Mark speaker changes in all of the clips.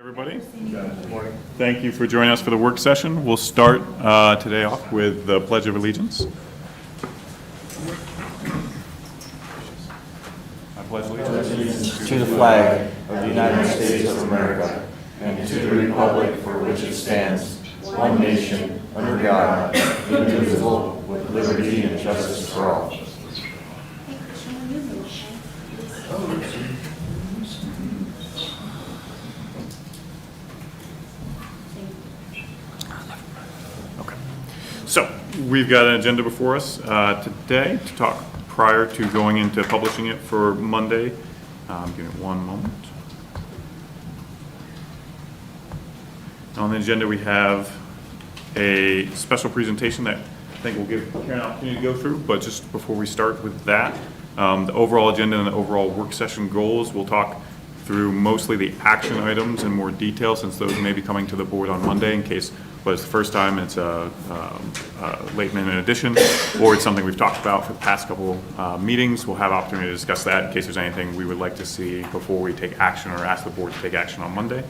Speaker 1: Everybody,
Speaker 2: Good morning.
Speaker 1: thank you for joining us for the work session. We'll start today off with the Pledge of Allegiance. I pledge allegiance
Speaker 2: To the flag of the United States of America and to the republic for which it stands, one nation, under God, indivisible, with liberty and justice for all.
Speaker 1: So, we've got an agenda before us today to talk prior to going into publishing it for Monday. Give me one moment. On the agenda, we have a special presentation that I think we'll give Karen an opportunity to go through, but just before we start with that, the overall agenda and the overall work session goals, we'll talk through mostly the action items in more detail, since those may be coming to the board on Monday in case but it's the first time, it's a late minute addition, or it's something we've talked about for the past couple meetings. We'll have opportunity to discuss that in case there's anything we would like to see before we take action or ask the board to take action on Monday.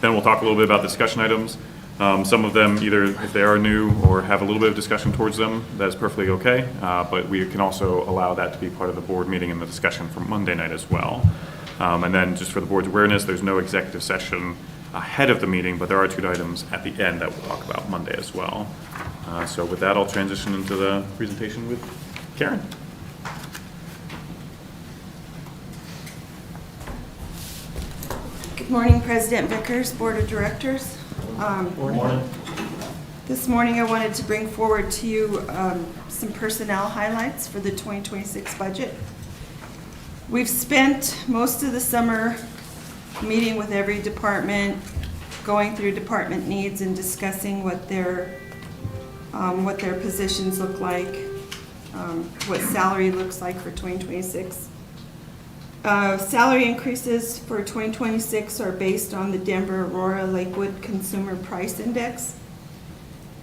Speaker 1: Then we'll talk a little bit about discussion items. Some of them, either if they are new or have a little bit of discussion towards them, that's perfectly okay. But we can also allow that to be part of the board meeting and the discussion for Monday night as well. And then just for the board's awareness, there's no executive session ahead of the meeting, but there are two items at the end that we'll talk about Monday as well. So with that, I'll transition into the presentation with Karen.
Speaker 3: Good morning, President Vickers, Board of Directors.
Speaker 2: Morning.
Speaker 3: This morning I wanted to bring forward to you some personnel highlights for the 2026 budget. We've spent most of the summer meeting with every department, going through department needs and discussing what their positions look like, what salary looks like for 2026. Salary increases for 2026 are based on the Denver Aurora Lakewood Consumer Price Index.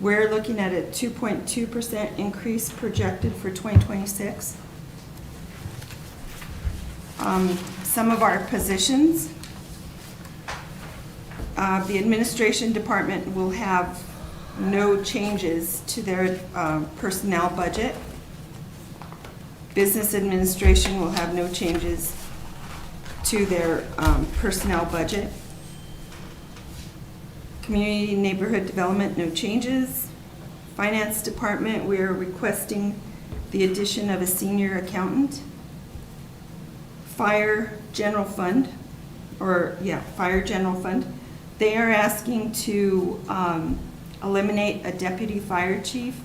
Speaker 3: We're looking at a 2.2% increase projected for 2026. Some of our positions, the administration department will have no changes to their personnel budget. Business administration will have no changes to their personnel budget. Community and neighborhood development, no changes. Finance department, we are requesting the addition of a senior accountant. Fire general fund, fire general fund. They are asking to eliminate a deputy fire chief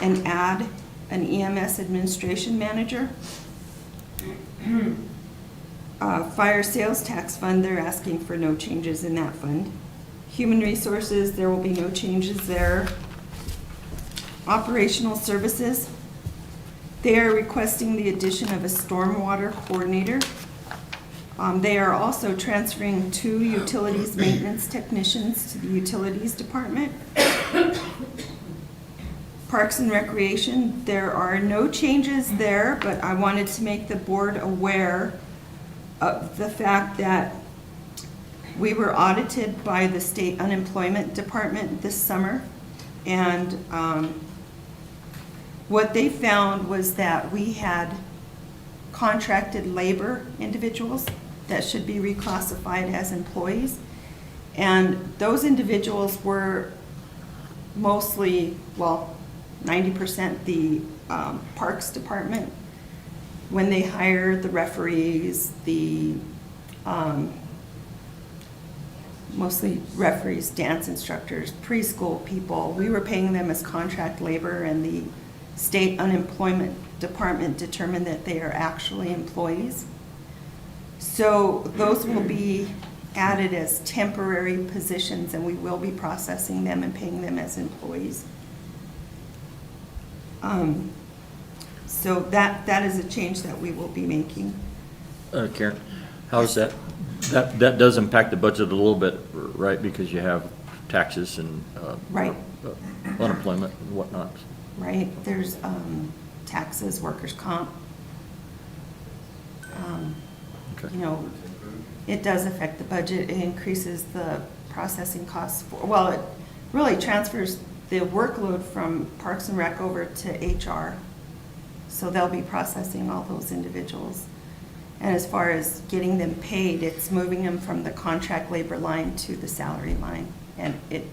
Speaker 3: and add an EMS administration manager. Fire sales tax fund, they're asking for no changes in that fund. Human resources, there will be no changes there. Operational services, they are requesting the addition of a stormwater coordinator. They are also transferring 2 utilities maintenance technicians to the utilities department. Parks and Recreation, there are no changes there, but I wanted to make the board aware of the fact that we were audited by the state unemployment department this summer, and what they found was that we had contracted labor individuals that should be reclassified as employees. And those individuals were mostly, 90% the Parks Department. When they hire the referees, mostly referees, dance instructors, preschool people, we were paying them as contract labor, and the state unemployment department determined that they are actually employees. So those will be added as temporary positions, and we will be processing them and paying them as employees. So that is a change that we will be making.
Speaker 4: Karen, how is that? That does impact the budget a little bit, right? Because you have taxes and
Speaker 3: Right.
Speaker 4: Unemployment and whatnot.
Speaker 3: Right, there's taxes, workers' comp.
Speaker 4: Okay.
Speaker 3: You know, it does affect the budget. It increases the processing costs. Well, it really transfers the workload from Parks and Rec over to HR. So they'll be processing all those individuals. And as far as getting them paid, it's moving them from the contract labor line to the salary line, and it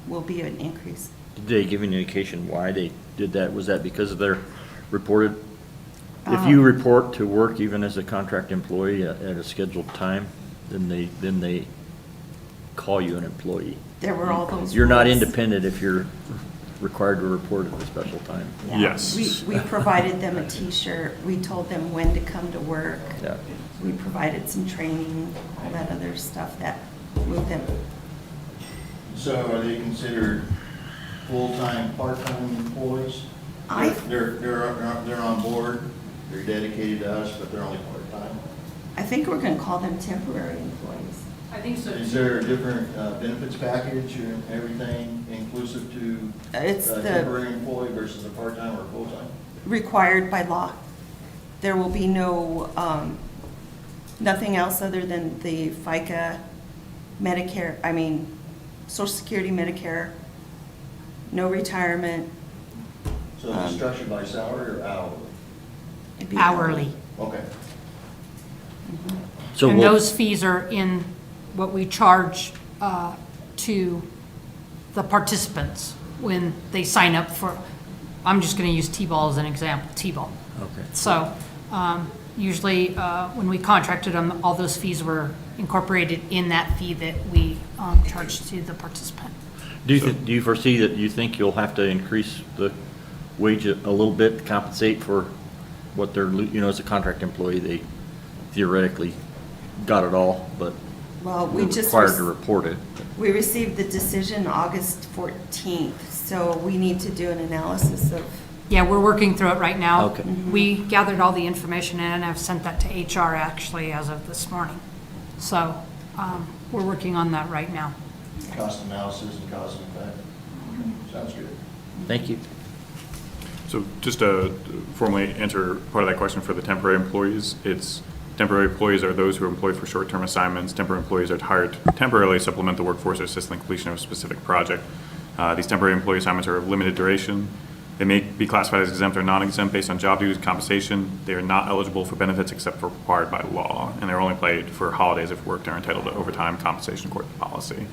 Speaker 3: will be an increase.
Speaker 4: Did they give an indication why they did that? Was that because of their reported? If you report to work even as a contract employee at a scheduled time, then they call you an employee.
Speaker 3: There were all those
Speaker 4: You're not
Speaker 3: rules.
Speaker 4: independent if you're required to report at a special time.
Speaker 3: Yeah.
Speaker 1: Yes.
Speaker 3: We provided them a T-shirt. We told them when to come to work.
Speaker 4: Yeah.
Speaker 3: We provided some training, all that other stuff that moved them.
Speaker 2: So are they considered full-time, part-time employees?
Speaker 3: I-
Speaker 2: They're on board, they're dedicated to us, but they're only part-time?
Speaker 3: I think we're going to call them temporary employees.
Speaker 5: I think so.
Speaker 2: Is there a different benefits package and everything inclusive to
Speaker 3: It's
Speaker 2: a
Speaker 3: the
Speaker 2: temporary employee versus a part-time or full-time?
Speaker 3: required by law. There will be no, nothing else other than the FICA, Medicare, Social Security, Medicare, no retirement.
Speaker 2: So is it structured by salary or hourly?
Speaker 3: It'd be
Speaker 5: Hourly.
Speaker 2: Okay.
Speaker 4: So
Speaker 5: And
Speaker 4: we'll-
Speaker 5: those fees are in what we charge to the participants when they sign up for, I'm just going to use T-ball as an example, T-ball.
Speaker 4: Okay.
Speaker 5: So usually when we contracted them, all those fees were incorporated in that fee that we charged to the participant.
Speaker 4: Do you foresee that you think you'll have to increase the wage a little bit to compensate for what they're, as a contract employee, they theoretically got it all, but
Speaker 3: Well,
Speaker 4: they're
Speaker 3: we just,
Speaker 4: required to report it?
Speaker 3: we received the decision August 14th, so we need to do an analysis of,
Speaker 5: Yeah, we're working through it right now.
Speaker 4: Okay.
Speaker 5: We gathered all the information in, and I've sent that to HR actually as of this morning. So we're working on that right now.
Speaker 2: Cost analysis and cause and effect. Sounds good.
Speaker 4: Thank you.
Speaker 1: So just to formally answer part of that question for the temporary employees, temporary employees are those who are employed for short-term assignments. Temporary employees are hired to temporarily supplement the workforce or assist in the completion of a specific project. These temporary employee assignments are of limited duration. They may be classified as exempt or non-exempt based on job duties and compensation. They are not eligible for benefits except for required by law, and they're only paid for holidays if worked are entitled to overtime compensation according to policy.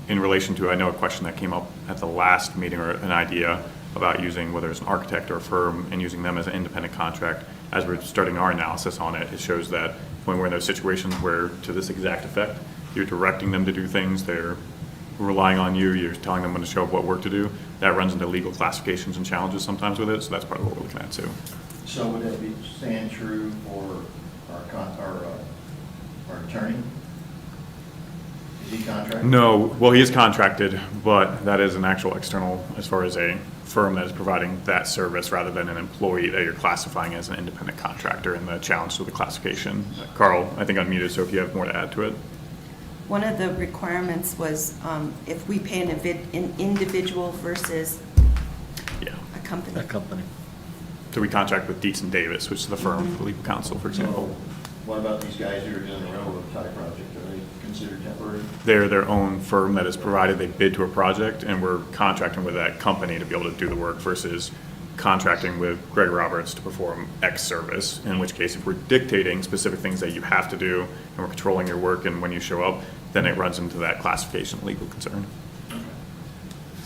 Speaker 1: In relation to, I know a question that came up at the last meeting, or an idea about using whether it's an architect or a firm and using them as an independent contract. As we're starting our analysis on it, it shows that when we're in those situations where, to this exact effect, you're directing them to do things, they're relying on you, you're telling them when to show up what work to do, that runs into legal classifications and challenges sometimes with it, so that's part of what we're looking at too.
Speaker 2: So would that be stand true for our attorney? Is he contracted?
Speaker 1: No, well, he is contracted, but that is an actual external, as far as a firm that is providing that service rather than an employee that you're classifying as an independent contractor, and the challenge to the classification. Carl, I think unmuted, so if you have more to add to it.
Speaker 3: one of the requirements was if we pay an individual versus
Speaker 1: Yeah.
Speaker 3: a company.
Speaker 4: That company.
Speaker 1: So we contract with Dietz and Davis, which is the firm for legal counsel, for example.
Speaker 2: So what about these guys who are doing the railroad tie project? Are they considered temporary?
Speaker 1: They're their own firm that is provided, they bid to a project, and we're contracting with that company to be able to do the work versus contracting with Greg Roberts to perform X service, in which case if we're dictating specific things that you have to do and we're controlling your work and when you show up, then it runs into that classification legal concern.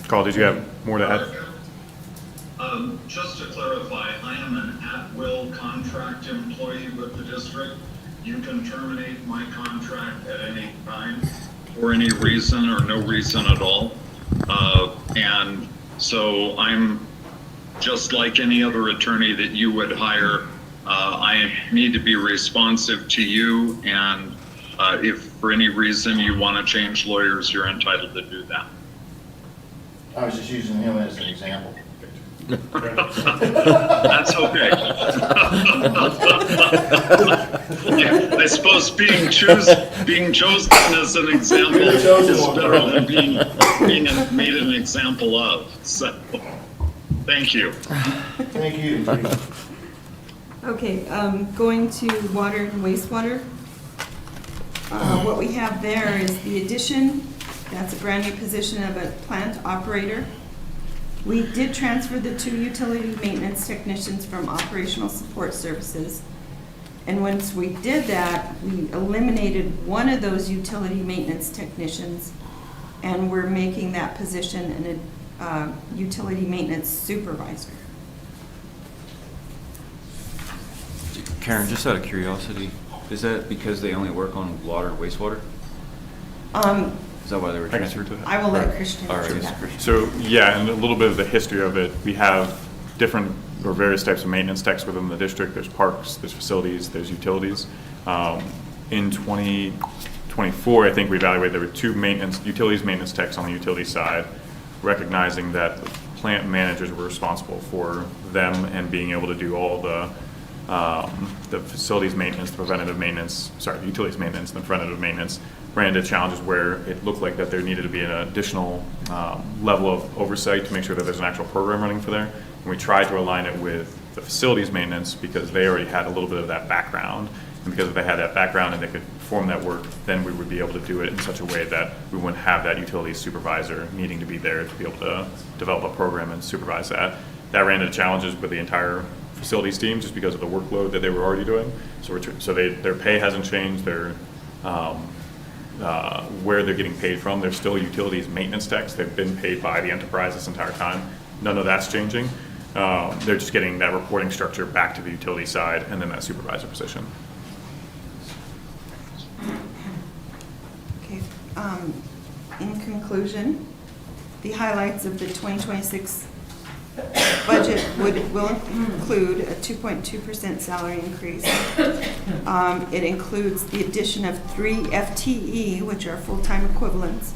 Speaker 1: Carl, did you have more to add?
Speaker 6: Just to clarify, I am an at-will contract employee with the district. You can terminate my contract at any time for any reason or no reason at all. And so I'm just like any other attorney that you would hire. I need to be responsive to you, and if for any reason you want to change lawyers, you're entitled to do that.
Speaker 2: I was just using him as an example.
Speaker 6: That's okay. Yeah, I suppose being chosen as an example is better than being made an example of. So, thank you.
Speaker 2: Thank you.
Speaker 3: Okay, going to water and wastewater. What we have there is the addition, that's a brand new position of a plant operator. We did transfer the 2 utility maintenance technicians from operational support services. And once we did that, we eliminated one of those utility maintenance technicians, and we're making that position a utility maintenance supervisor.
Speaker 7: Karen, just out of curiosity, is that because they only work on water and wastewater? Is that why they were transferred to it?
Speaker 3: I will let Christian
Speaker 7: All right,
Speaker 3: answer
Speaker 7: yes,
Speaker 3: that.
Speaker 7: Christian.
Speaker 1: So, yeah, and a little bit of the history of it. We have different or various types of maintenance techs within the district. There's parks, there's facilities, there's utilities. In 2024, I think we evaluated, there were 2 utilities maintenance techs on the utility side, recognizing that plant managers were responsible for them and being able to do all the facilities maintenance, the preventative maintenance, the utilities maintenance, and the preventative maintenance, ran into challenges where it looked like that there needed to be an additional level of oversight to make sure that there's an actual program running for there. And we tried to align it with the facilities maintenance because they already had a little bit of that background. And because if they had that background and they could perform that work, then we would be able to do it in such a way that we wouldn't have that utilities supervisor needing to be there to be able to develop a program and supervise that. That ran into challenges with the entire facilities team just because of the workload that they were already doing. So their pay hasn't changed. Their where they're getting paid from, they're still utilities maintenance techs. They've been paid by the enterprise this entire time. None of that's changing. They're just getting that reporting structure back to the utility side and then that supervisor position.
Speaker 3: Okay, in conclusion, the highlights of the 2026 budget will include a 2.2% salary increase. It includes the addition of 3 FTE, which are full-time equivalents.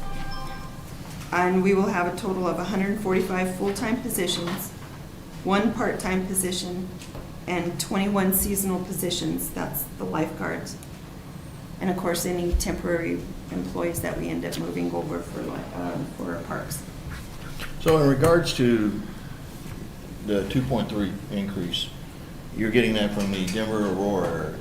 Speaker 3: And we will have a total of 145 full-time positions, 1 part-time position, and 21 seasonal positions. That's the lifeguards. And of course, any temporary employees that we end up moving over for parks.
Speaker 2: So in regards to the 2.3 increase, you're getting that from the Denver Aurora area.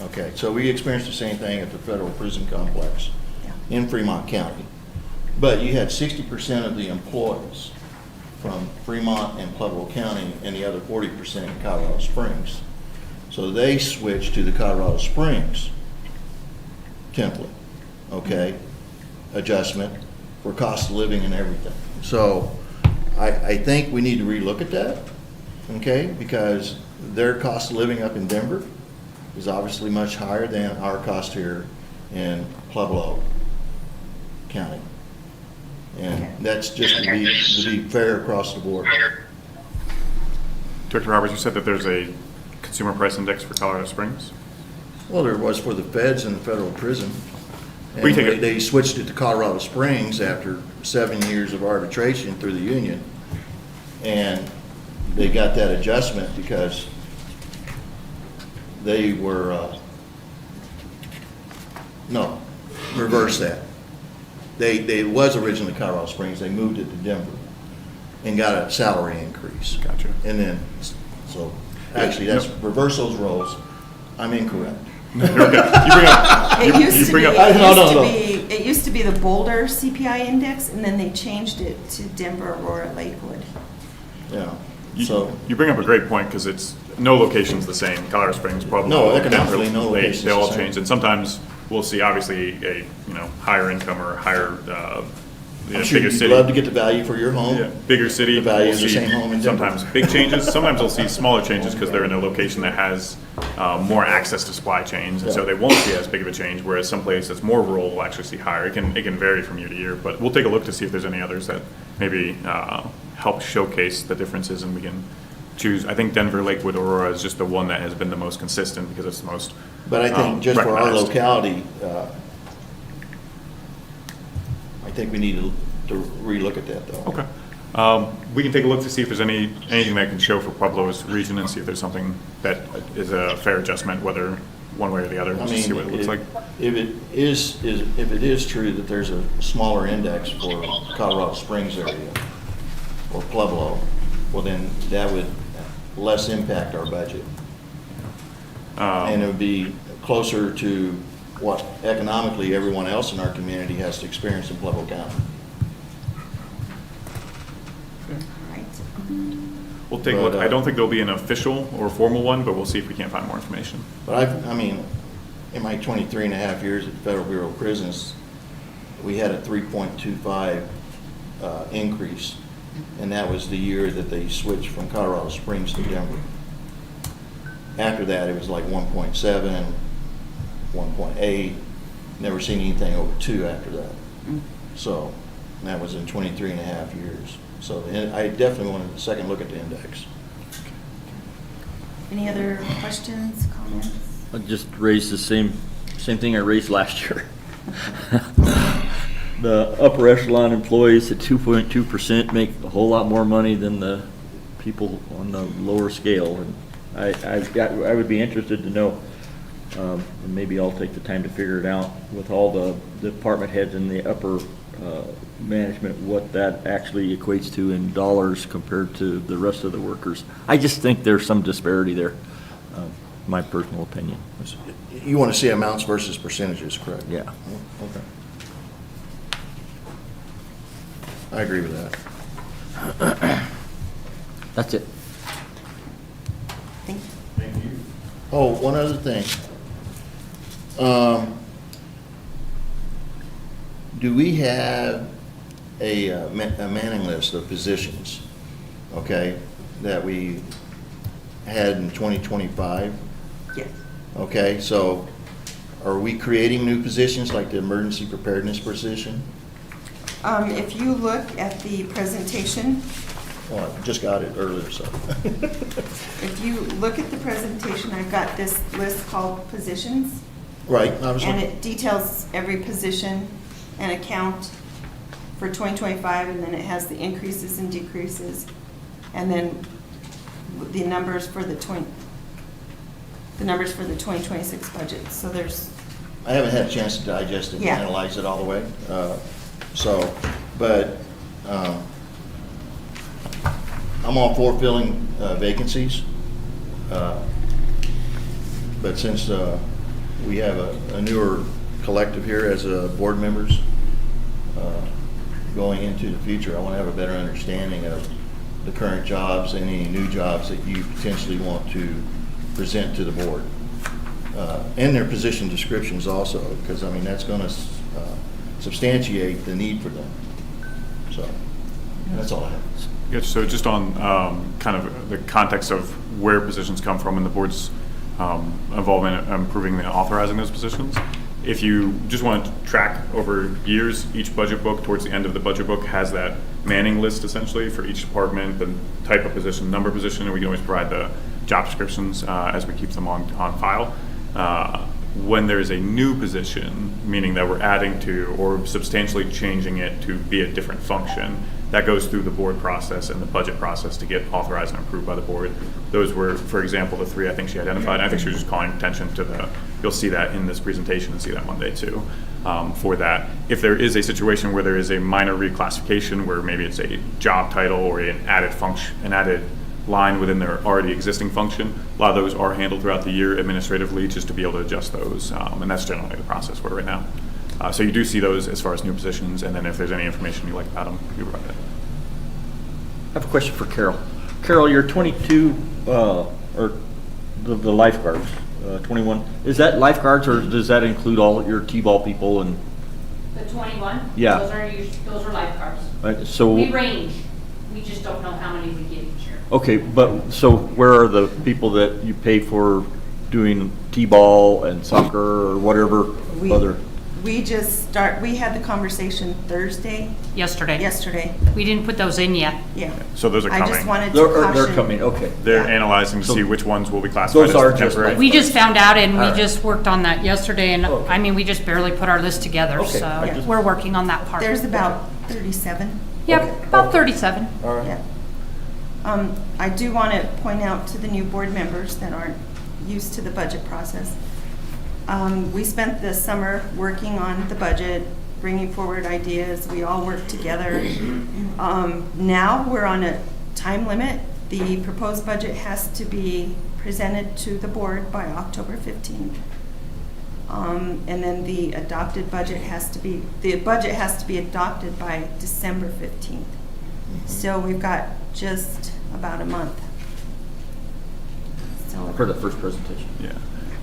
Speaker 2: Okay, so we experienced the same thing at the federal prison complex
Speaker 3: Yeah.
Speaker 2: in Fremont County. But you had 60% of the employees from Fremont and Pueblo County and the other 40% in Colorado Springs. So they switched to the Colorado Springs template, okay, adjustment for cost of living and everything. So I think we need to relook at that, okay, because their cost of living up in Denver is obviously much higher than our cost here in Pueblo County. And that's just to be fair across the board.
Speaker 1: Director Roberts, you said that there's a consumer price index for Colorado Springs?
Speaker 2: Well, there was for the feds and the federal prison. And
Speaker 1: We take it-
Speaker 2: they switched it to Colorado Springs after 7 years of arbitration through the union. And they got that adjustment because they were, no, reverse that. They was originally Colorado Springs, they moved it to Denver and got a salary increase.
Speaker 1: Gotcha.
Speaker 2: And then, so, actually, that's, reverse those roles. I'm incorrect.
Speaker 1: You're okay. You bring up,
Speaker 3: It used to be,
Speaker 2: No.
Speaker 3: it used to be the Boulder CPI index, and then they changed it to Denver, Aurora, Lakewood.
Speaker 2: Yeah,
Speaker 1: you-
Speaker 2: so,
Speaker 1: you bring up a great point because it's, no location's the same. Colorado Springs, Pueblo.
Speaker 2: No, economically, no
Speaker 1: Denver,
Speaker 2: location's
Speaker 1: They all
Speaker 2: the same.
Speaker 1: change. And sometimes we'll see obviously a, higher income or higher,
Speaker 2: I'm sure
Speaker 1: bigger
Speaker 2: you'd
Speaker 1: city.
Speaker 2: love to get the value for your home.
Speaker 1: Yeah, bigger city.
Speaker 2: The value
Speaker 1: we'll
Speaker 2: of the
Speaker 1: see
Speaker 2: same home in Denver.
Speaker 1: Sometimes big changes, sometimes we'll see smaller changes because they're in a location that has more access to supply chains, and so
Speaker 2: Yeah.
Speaker 1: they won't see as big of a change, whereas some place that's more rural will actually see higher. It can vary from year to year, but we'll take a look to see if there's any others that maybe help showcase the differences, and we can choose. I think Denver, Lakewood, Aurora is just the one that has been the most consistent because it's the most
Speaker 2: But I think just for our
Speaker 1: recognized.
Speaker 2: locality, I think we need to relook at that, though.
Speaker 1: Okay. We can take a look to see if there's anything that can show for Pueblo's region and see if there's something that is a fair adjustment, whether one way or the other,
Speaker 2: I
Speaker 1: just to see what it looks like.
Speaker 2: If it is true that there's a smaller index for Colorado Springs area or Pueblo, well, then that would less impact our budget. And it would be closer to what economically everyone else in our community has to experience in Pueblo County.
Speaker 3: Right.
Speaker 1: We'll take a look. I don't think there'll be an official or formal one, but we'll see if we can't find more information.
Speaker 2: But I mean, in my 23 and a half years at the Federal Bureau of Prisons, we had a 3.25 increase, and that was the year that they switched from Colorado Springs to Denver. After that, it was like 1.7, 1.8, never seen anything over 2 after that. So, and that was in 23 and a half years. So I definitely wanted a second look at the index.
Speaker 3: Any other questions, comments?
Speaker 4: I just raised the same thing I raised last year. The upper echelon employees at 2.2% make a whole lot more money than the people on the lower scale. And I would be interested to know, and maybe I'll take the time to figure it out with all the department heads in the upper management, what that actually equates to in dollars compared to the rest of the workers. I just think there's some disparity there, my personal opinion.
Speaker 2: You want to see amounts versus percentages, correct?
Speaker 4: Yeah.
Speaker 2: Okay. I agree with that.
Speaker 4: That's it.
Speaker 3: Thank you.
Speaker 2: Oh, one other thing. Do we have a manning list of positions, okay, that we had in 2025?
Speaker 3: Yes.
Speaker 2: Okay, so are we creating new positions like the emergency preparedness position?
Speaker 3: If you look at the presentation,
Speaker 2: Well, I just got it earlier, so.
Speaker 3: if you look at the presentation, I've got this list called positions,
Speaker 2: Right, I was
Speaker 3: and
Speaker 2: looking.
Speaker 3: it details every position and account for 2025, and then it has the increases and decreases, and then the numbers for the 2026 budget. So there's,
Speaker 2: I haven't had a chance to digest it and
Speaker 3: Yeah.
Speaker 2: analyze it all the way. But I'm all for filling vacancies. But since we have a newer collective here as board members going into the future, I want to have a better understanding of the current jobs and any new jobs that you potentially want to present to the board. And their position descriptions also, because I mean, that's going to substantiate the need for them. So, that's all I have.
Speaker 1: Yeah, so just on kind of the context of where positions come from and the board's involvement in improving and authorizing those positions, if you just want to track over years, each budget book towards the end of the budget book has that manning list essentially for each department, the type of position, number of position, and we can always provide the job descriptions as we keep them on file. When there is a new position, meaning that we're adding to or substantially changing it to be a different function, that goes through the board process and the budget process to get authorized and approved by the board. Those were, for example, the 3 I think she identified. I think she was just calling attention to you'll see that in this presentation and see that Monday too, for that. If there is a situation where there is a minor reclassification where maybe it's a job title or an added function, an added line within their already existing function, a lot of those are handled throughout the year administratively just to be able to adjust those, and that's generally the process for right now. So you do see those as far as new positions, and then if there's any information you like about them, you provide it.
Speaker 4: I have a question for Carol. Carol, your 22, or the lifeguards, 21, is that lifeguards or does that include all your T-ball people and,
Speaker 5: The 21?
Speaker 4: Yeah.
Speaker 5: Those are lifeguards.
Speaker 4: so?
Speaker 5: We range, we just don't know how many we get each year.
Speaker 4: Okay, but, so where are the people that you pay for doing T-ball and soccer or whatever other?
Speaker 3: we had the conversation Thursday, yesterday,
Speaker 5: We didn't put those in yet.
Speaker 3: yeah.
Speaker 1: So those are
Speaker 3: I just
Speaker 1: coming.
Speaker 3: wanted to caution.
Speaker 4: They're coming, okay.
Speaker 1: They're
Speaker 3: Yeah.
Speaker 1: analyzing to
Speaker 4: So
Speaker 1: see which ones will be classified
Speaker 4: those are
Speaker 1: as
Speaker 4: just
Speaker 1: temporary.
Speaker 5: We just found out and we
Speaker 4: All right.
Speaker 5: just worked on that yesterday and,
Speaker 4: Okay.
Speaker 5: I mean, we just barely put our list together,
Speaker 4: Okay,
Speaker 5: so
Speaker 4: I just-
Speaker 5: we're working on that part.
Speaker 3: There's about 37.
Speaker 5: Yeah,
Speaker 4: Okay.
Speaker 5: about 37.
Speaker 4: All right.
Speaker 3: Yeah. I do want to point out to the new board members that aren't used to the budget process. We spent the summer working on the budget, bringing forward ideas. We all worked together. Now we're on a time limit. The proposed budget has to be presented to the board by October 15th. And then the budget has to be adopted by December 15th. So we've got just about a month. So
Speaker 4: For the first presentation.
Speaker 1: Yeah.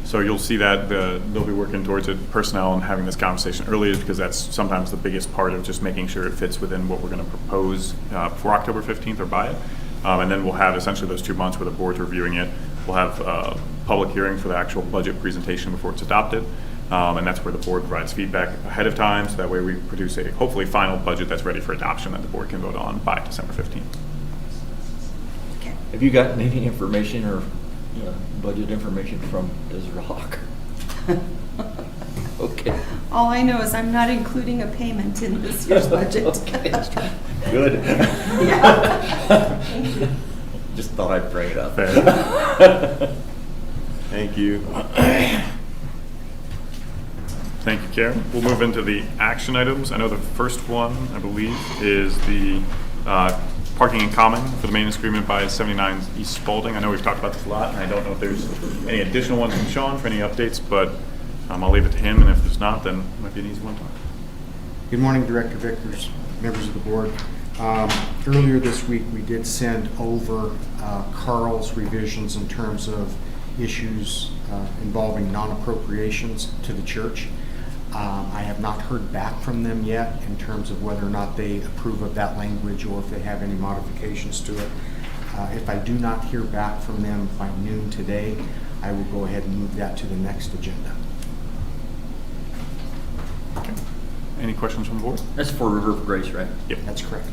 Speaker 1: So you'll see that they'll be working towards it, personnel, and having this conversation earlier, because that's sometimes the biggest part of just making sure it fits within what we're going to propose for October 15th or by it. And then we'll have essentially those 2 months where the board's reviewing it. We'll have a public hearing for the actual budget presentation before it's adopted. And that's where the board provides feedback ahead of time, so that way we produce a hopefully final budget that's ready for adoption that the board can vote on by December 15th.
Speaker 3: okay.
Speaker 4: Have you gotten any information or budget information from Desert Hawk? Okay.
Speaker 3: All I know is I'm not including a payment in this year's budget.
Speaker 4: Good.
Speaker 3: Yeah.
Speaker 4: Just thought I'd bring it up.
Speaker 1: Fair. Thank you. Thank you, Karen. We'll move into the action items. I know the first one, I believe, is the parking in common for the maintenance agreement by 79 East Spalding. I know we've talked about this a lot, and I don't know if there's any additional ones from Sean for any updates, but I'll leave it to him, and if there's not, then it might be an easy one.
Speaker 8: Good morning, Director Vickers, members of the board. Earlier this week, we did send over Carl's revisions in terms of issues involving non-appropriations to the church. I have not heard back from them yet in terms of whether or not they approve of that language or if they have any modifications to it. If I do not hear back from them by noon today, I will go ahead and move that to the next agenda.
Speaker 1: Okay. Any questions from the board?
Speaker 4: That's for River of Grace, right?
Speaker 1: Yep.
Speaker 8: That's correct.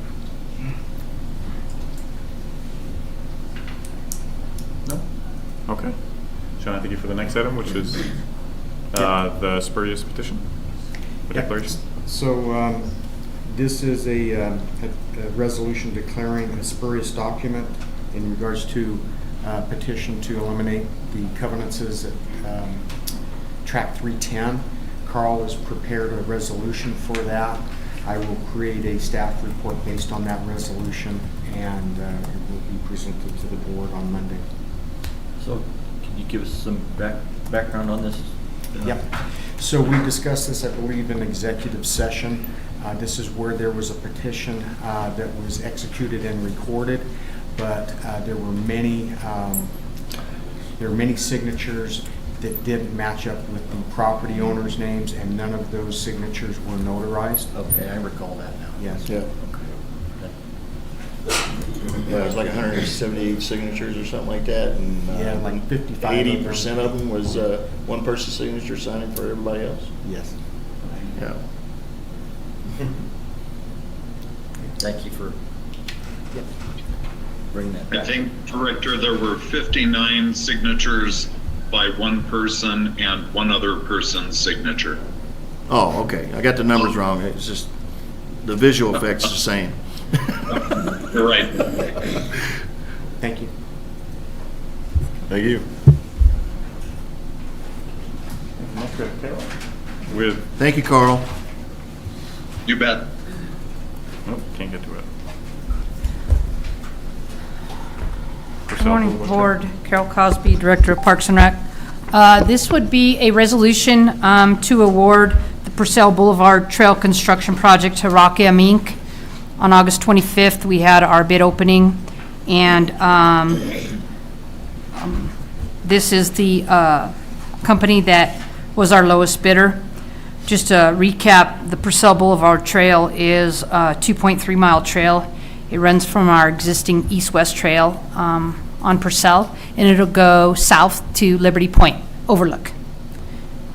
Speaker 1: No? Okay. Sean, I thank you for the next item, which is the spurious petition. for
Speaker 8: Yep.
Speaker 1: declaration.
Speaker 8: So this is a resolution declaring a spurious document in regards to petition to eliminate the covenances at Track 310. Carl has prepared a resolution for that. I will create a staff report based on that resolution, and it will be presented to the board on Monday.
Speaker 4: So can you give us some background on this?
Speaker 8: Yep. So we discussed this, I believe, in executive session. This is where there was a petition that was executed and recorded, but there were many signatures that didn't match up with the property owners' names, and none of those signatures were notarized.
Speaker 4: Okay, I recall that now.
Speaker 8: Yes.
Speaker 2: Yeah. Yeah, it was like 178 signatures or something like that, and
Speaker 8: Yeah, like 55 of them.
Speaker 2: 80% of them was one person's signature signing for everybody else.
Speaker 8: Yes.
Speaker 2: Yeah.
Speaker 4: Thank you for bringing that
Speaker 6: I
Speaker 4: back.
Speaker 6: think, Director, there were 59 signatures by one person and one other person's signature.
Speaker 2: Oh, okay. I got the numbers wrong. It's just the visual effect's the same.
Speaker 6: You're right.
Speaker 8: Thank you.
Speaker 2: Thank you.
Speaker 1: With,
Speaker 2: Thank you, Carl.
Speaker 6: You bet.
Speaker 1: nope, can't get to it.
Speaker 5: Good morning, Board. Carol Cosby, Director of Parks and Rec. This would be a resolution to award the Purcell Boulevard Trail Construction Project to Rockham Inc. On August 25th, we had our bid opening, and this is the company that was our lowest bidder. Just to recap, the Purcell Boulevard Trail is a 2.3-mile trail. It runs from our existing east-west trail on Purcell, and it'll go south to Liberty Point Overlook.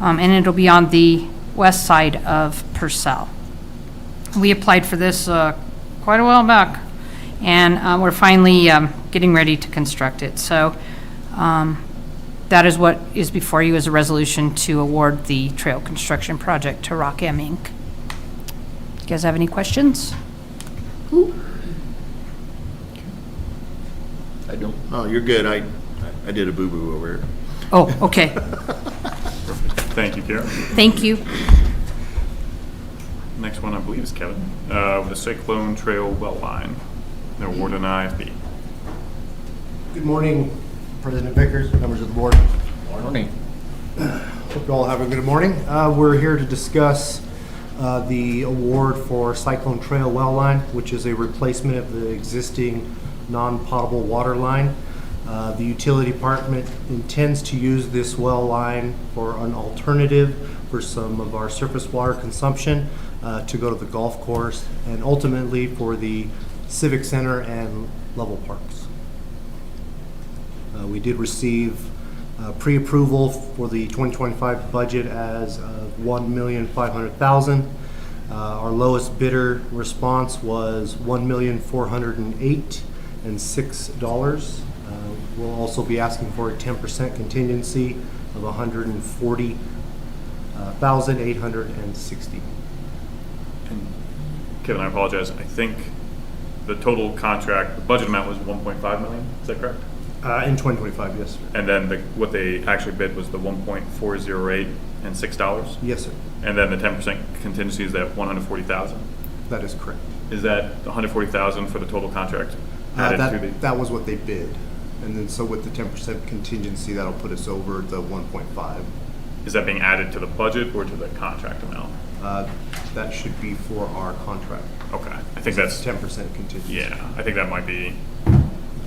Speaker 5: And it'll be on the west side of Purcell. We applied for this quite a while back, and we're finally getting ready to construct it. So that is what is before you, is a resolution to award the trail construction project to Rockham Inc. You guys have any questions?
Speaker 4: I don't.
Speaker 2: Oh, you're good. I did a boo-boo over here.
Speaker 5: Oh, okay.
Speaker 1: Thank you, Karen.
Speaker 5: Thank you.
Speaker 1: Next one, I believe, is Kevin, with the Cyclone Trail well line. They're awarded an IFB.
Speaker 9: Good morning, President Vickers, members of the board.
Speaker 4: Morning.
Speaker 9: Hope you all have a good morning. We're here to discuss the award for Cyclone Trail well line, which is a replacement of the existing non-potable water line. The utility department intends to use this well line for an alternative for some of our surface water consumption to go to the golf course and ultimately for the Civic Center and Level Parks. We did receive pre-approval for the 2025 budget as $1,500,000. Our lowest bidder response was $1,408,006. We'll also be asking for a 10% contingency of $140,860.
Speaker 1: Kevin, I apologize. I think the total contract, the budget amount was 1.5 million. Is that correct?
Speaker 9: In 2025, yes, sir.
Speaker 1: And then what they actually bid was the 1.408 and $6.
Speaker 9: Yes, sir.
Speaker 1: And then the 10% contingency is that 140,000.
Speaker 9: That is correct.
Speaker 1: Is that 140,000 for the total contract added to the?
Speaker 9: That was what they bid. And then so with the 10% contingency, that'll put us over the 1.5.
Speaker 1: Is that being added to the budget or to the contract amount?
Speaker 9: That should be for our contract.
Speaker 1: Okay, I think that's
Speaker 9: 10% contingency.
Speaker 1: Yeah, I think that might be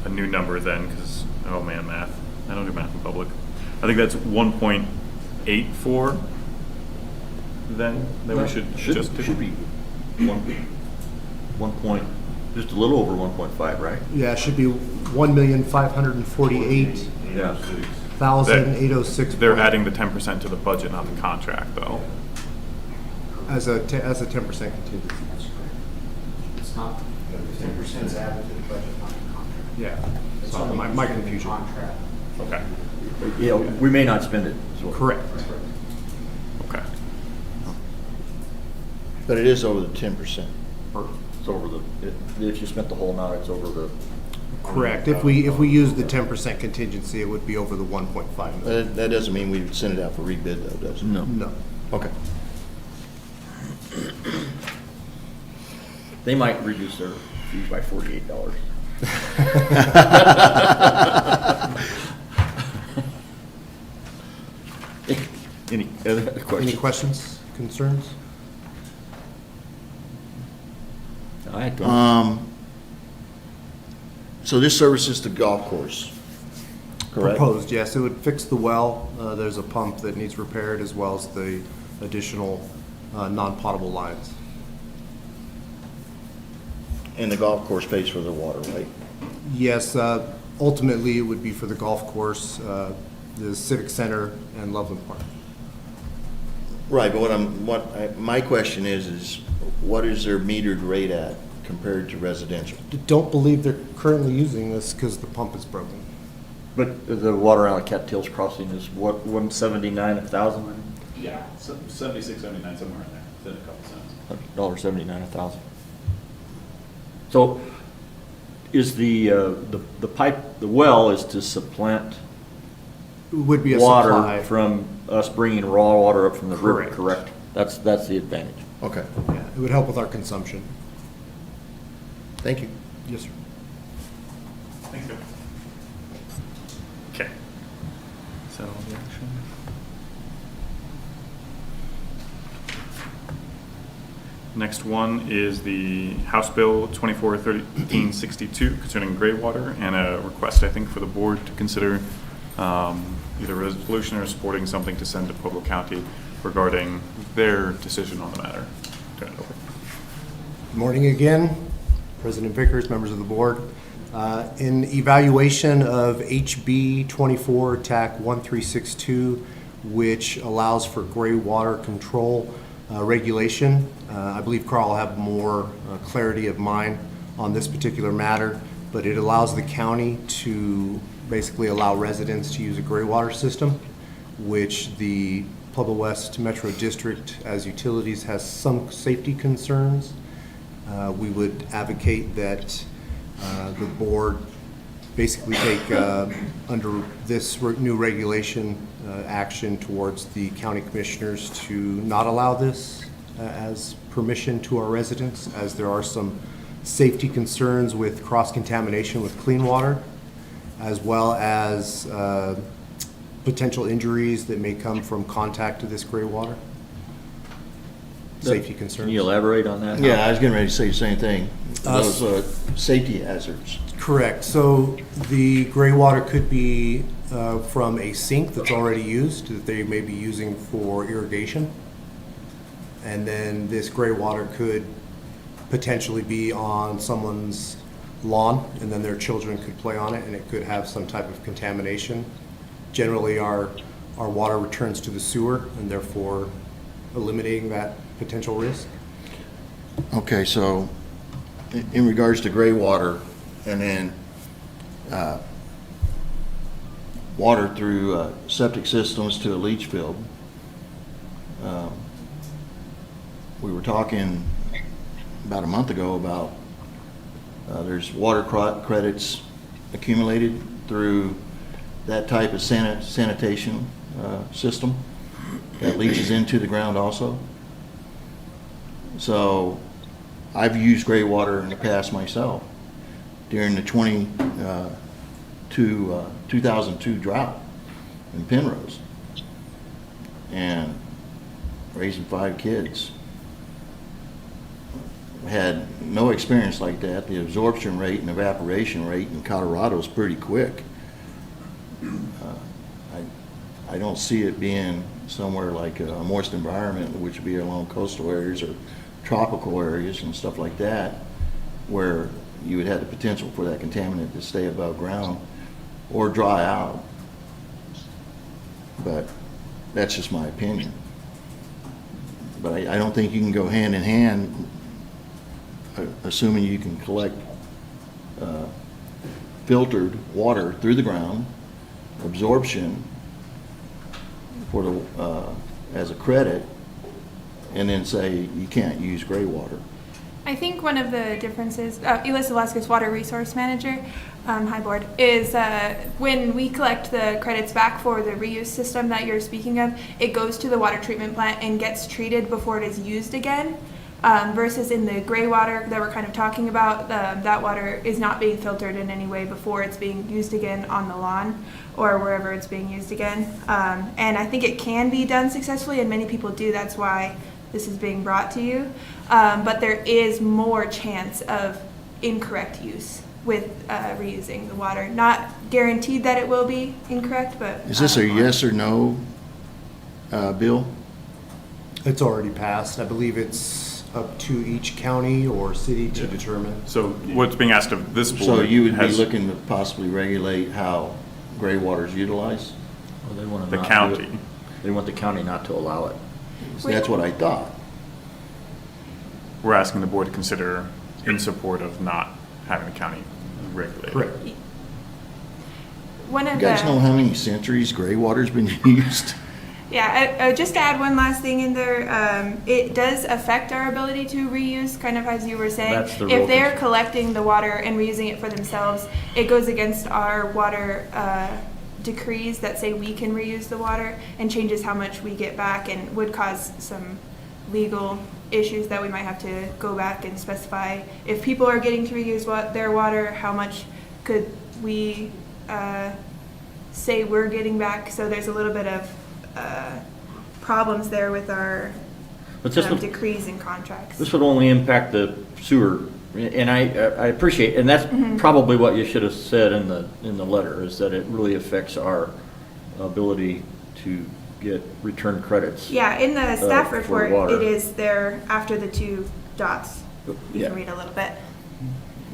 Speaker 1: a new number then, because, oh man, math. I don't do math in public. I think that's 1.84 then, that we should just do.
Speaker 2: Should be one point, just a little over 1.5, right?
Speaker 9: Yeah, it should be $1,548,806.
Speaker 1: They're adding the 10% to the budget, not the contract, though.
Speaker 9: As a 10% contingency.
Speaker 8: It's not, 10% is added to the budget, not the contract.
Speaker 9: Yeah.
Speaker 8: It's
Speaker 9: So
Speaker 8: only
Speaker 9: my
Speaker 8: used in the
Speaker 9: confusion.
Speaker 8: Contract.
Speaker 1: Okay,
Speaker 4: Yeah, we may not spend it. so-
Speaker 9: Correct.
Speaker 1: okay.
Speaker 2: But it is over the 10%.
Speaker 4: It's over the, if you spent the whole amount, it's over the.
Speaker 9: Correct. If we use the 10% contingency, it would be over the 1.5 million.
Speaker 2: That doesn't mean we would send it out for rebid though, does it?
Speaker 4: No.
Speaker 9: No.
Speaker 2: Okay.
Speaker 4: They might reduce their fees by $48. Any other
Speaker 9: Any
Speaker 4: questions?
Speaker 9: questions, concerns?
Speaker 4: I don't.
Speaker 2: So this services the golf course, correct?
Speaker 9: Proposed, yes. It would fix the well. There's a pump that needs repaired as well as the additional non-potable lines.
Speaker 2: And the golf course pays for the water, right?
Speaker 9: Yes, ultimately it would be for the golf course, the Civic Center and Loveland Park.
Speaker 2: Right, but my question is what is their metered rate at compared to residential?
Speaker 9: Don't believe they're currently using this because the pump is broken.
Speaker 4: But the water out of Cattails Crossing is what, 179 $1,000?
Speaker 1: Yeah, 76, 79, somewhere in there, within a couple cents.
Speaker 4: $1.79 $1,000. So is the pipe, the well is to supplant
Speaker 9: It would be a
Speaker 4: water
Speaker 9: supply.
Speaker 4: from us bringing raw water up from the river,
Speaker 9: Correct.
Speaker 4: correct? That's the advantage.
Speaker 2: Okay,
Speaker 9: Yeah, it would help with our consumption.
Speaker 2: thank you.
Speaker 9: Yes, sir.
Speaker 1: Thank you. Okay. Is that all the action? Next one is the House Bill 241362 concerning gray water and a request, I think, for the board to consider either resolution or supporting something to send to Pueblo County regarding their decision on the matter. Turn it over.
Speaker 9: Good morning again, President Vickers, members of the board. In evaluation of HB 24 TAC 1362, which allows for gray water control regulation, I believe Carl will have more clarity of mine on this particular matter, but it allows the county to basically allow residents to use a gray water system, which the Pueblo West Metro District as utilities has some safety concerns. We would advocate that the board basically take, under this new regulation, action towards the county commissioners to not allow this as permission to our residents, as there are some safety concerns with cross-contamination with clean water, as well as potential injuries that may come from contact to this gray water? Safety concerns?
Speaker 4: Can you elaborate on that?
Speaker 2: Yeah, I was getting ready to say the same thing.
Speaker 9: Uh,
Speaker 2: Those safety hazards.
Speaker 9: Correct. So the gray water could be from a sink that's already used, that they may be using for irrigation. And then this gray water could potentially be on someone's lawn, and then their children could play on it, and it could have some type of contamination. Generally, our water returns to the sewer, and therefore eliminating that potential risk.
Speaker 2: Okay, so in regards to gray water and then water through septic systems to a leach field, we were talking about a month ago about there's water credits accumulated through that type of sanitation system that leaches into the ground also. So I've used gray water in the past myself during the 2002 drought in Penrose, and raising 5 kids. Had no experience like that. The absorption rate and evaporation rate in Colorado is pretty quick. I don't see it being somewhere like a moist environment, which would be along coastal areas or tropical areas and stuff like that, where you would have the potential for that contaminant to stay above ground or dry out. But that's just my opinion. But I don't think you can go hand in hand, assuming you can collect filtered water through the ground, absorption for the as a credit, and then say you can't use gray water.
Speaker 10: I think one of the differences, Elisa Velasquez, Water Resource Manager, hi board, is when we collect the credits back for the reuse system that you're speaking of, it goes to the water treatment plant and gets treated before it is used again. Versus in the gray water that we're kind of talking about, that water is not being filtered in any way before it's being used again on the lawn or wherever it's being used again. And I think it can be done successfully, and many people do. That's why this is being brought to you. But there is more chance of incorrect use with reusing the water. Not guaranteed that it will be incorrect, but...
Speaker 2: Is this a yes or no, Bill?
Speaker 9: It's already passed. I believe it's up to each county or city to determine.
Speaker 1: So what's being asked of this board?
Speaker 2: So you would be
Speaker 1: has
Speaker 2: looking to possibly regulate how gray water is utilized?
Speaker 4: Well, they want to
Speaker 1: the
Speaker 4: not do
Speaker 1: county.
Speaker 4: it. They want the county not to allow it.
Speaker 2: So that's what I thought.
Speaker 1: We're asking the board to consider in support of not having the county regulate.
Speaker 9: Correct.
Speaker 10: One
Speaker 2: You
Speaker 10: of
Speaker 2: guys
Speaker 10: the...
Speaker 2: know how many centuries gray water's been used?
Speaker 10: Yeah, just to add one last thing in there, it does affect our ability to reuse, kind of as you were saying.
Speaker 4: That's the real
Speaker 10: If they're
Speaker 4: concern.
Speaker 10: collecting the water and reusing it for themselves, it goes against our water decrees that say we can reuse the water, and changes how much we get back, and would cause some legal issues that we might have to go back and specify. If people are getting to reuse their water, how much could we say we're getting back? So there's a little bit of problems there with our
Speaker 4: But this would,
Speaker 10: decrees and contracts.
Speaker 4: this would only impact the sewer, and I appreciate, and that's probably what you should have said in the letter, is that it really affects our ability to get return credits.
Speaker 10: Yeah, in the staff
Speaker 4: for
Speaker 10: report,
Speaker 4: water.
Speaker 10: it is there after the 2 dots. You
Speaker 4: Yeah.
Speaker 10: can read a little bit.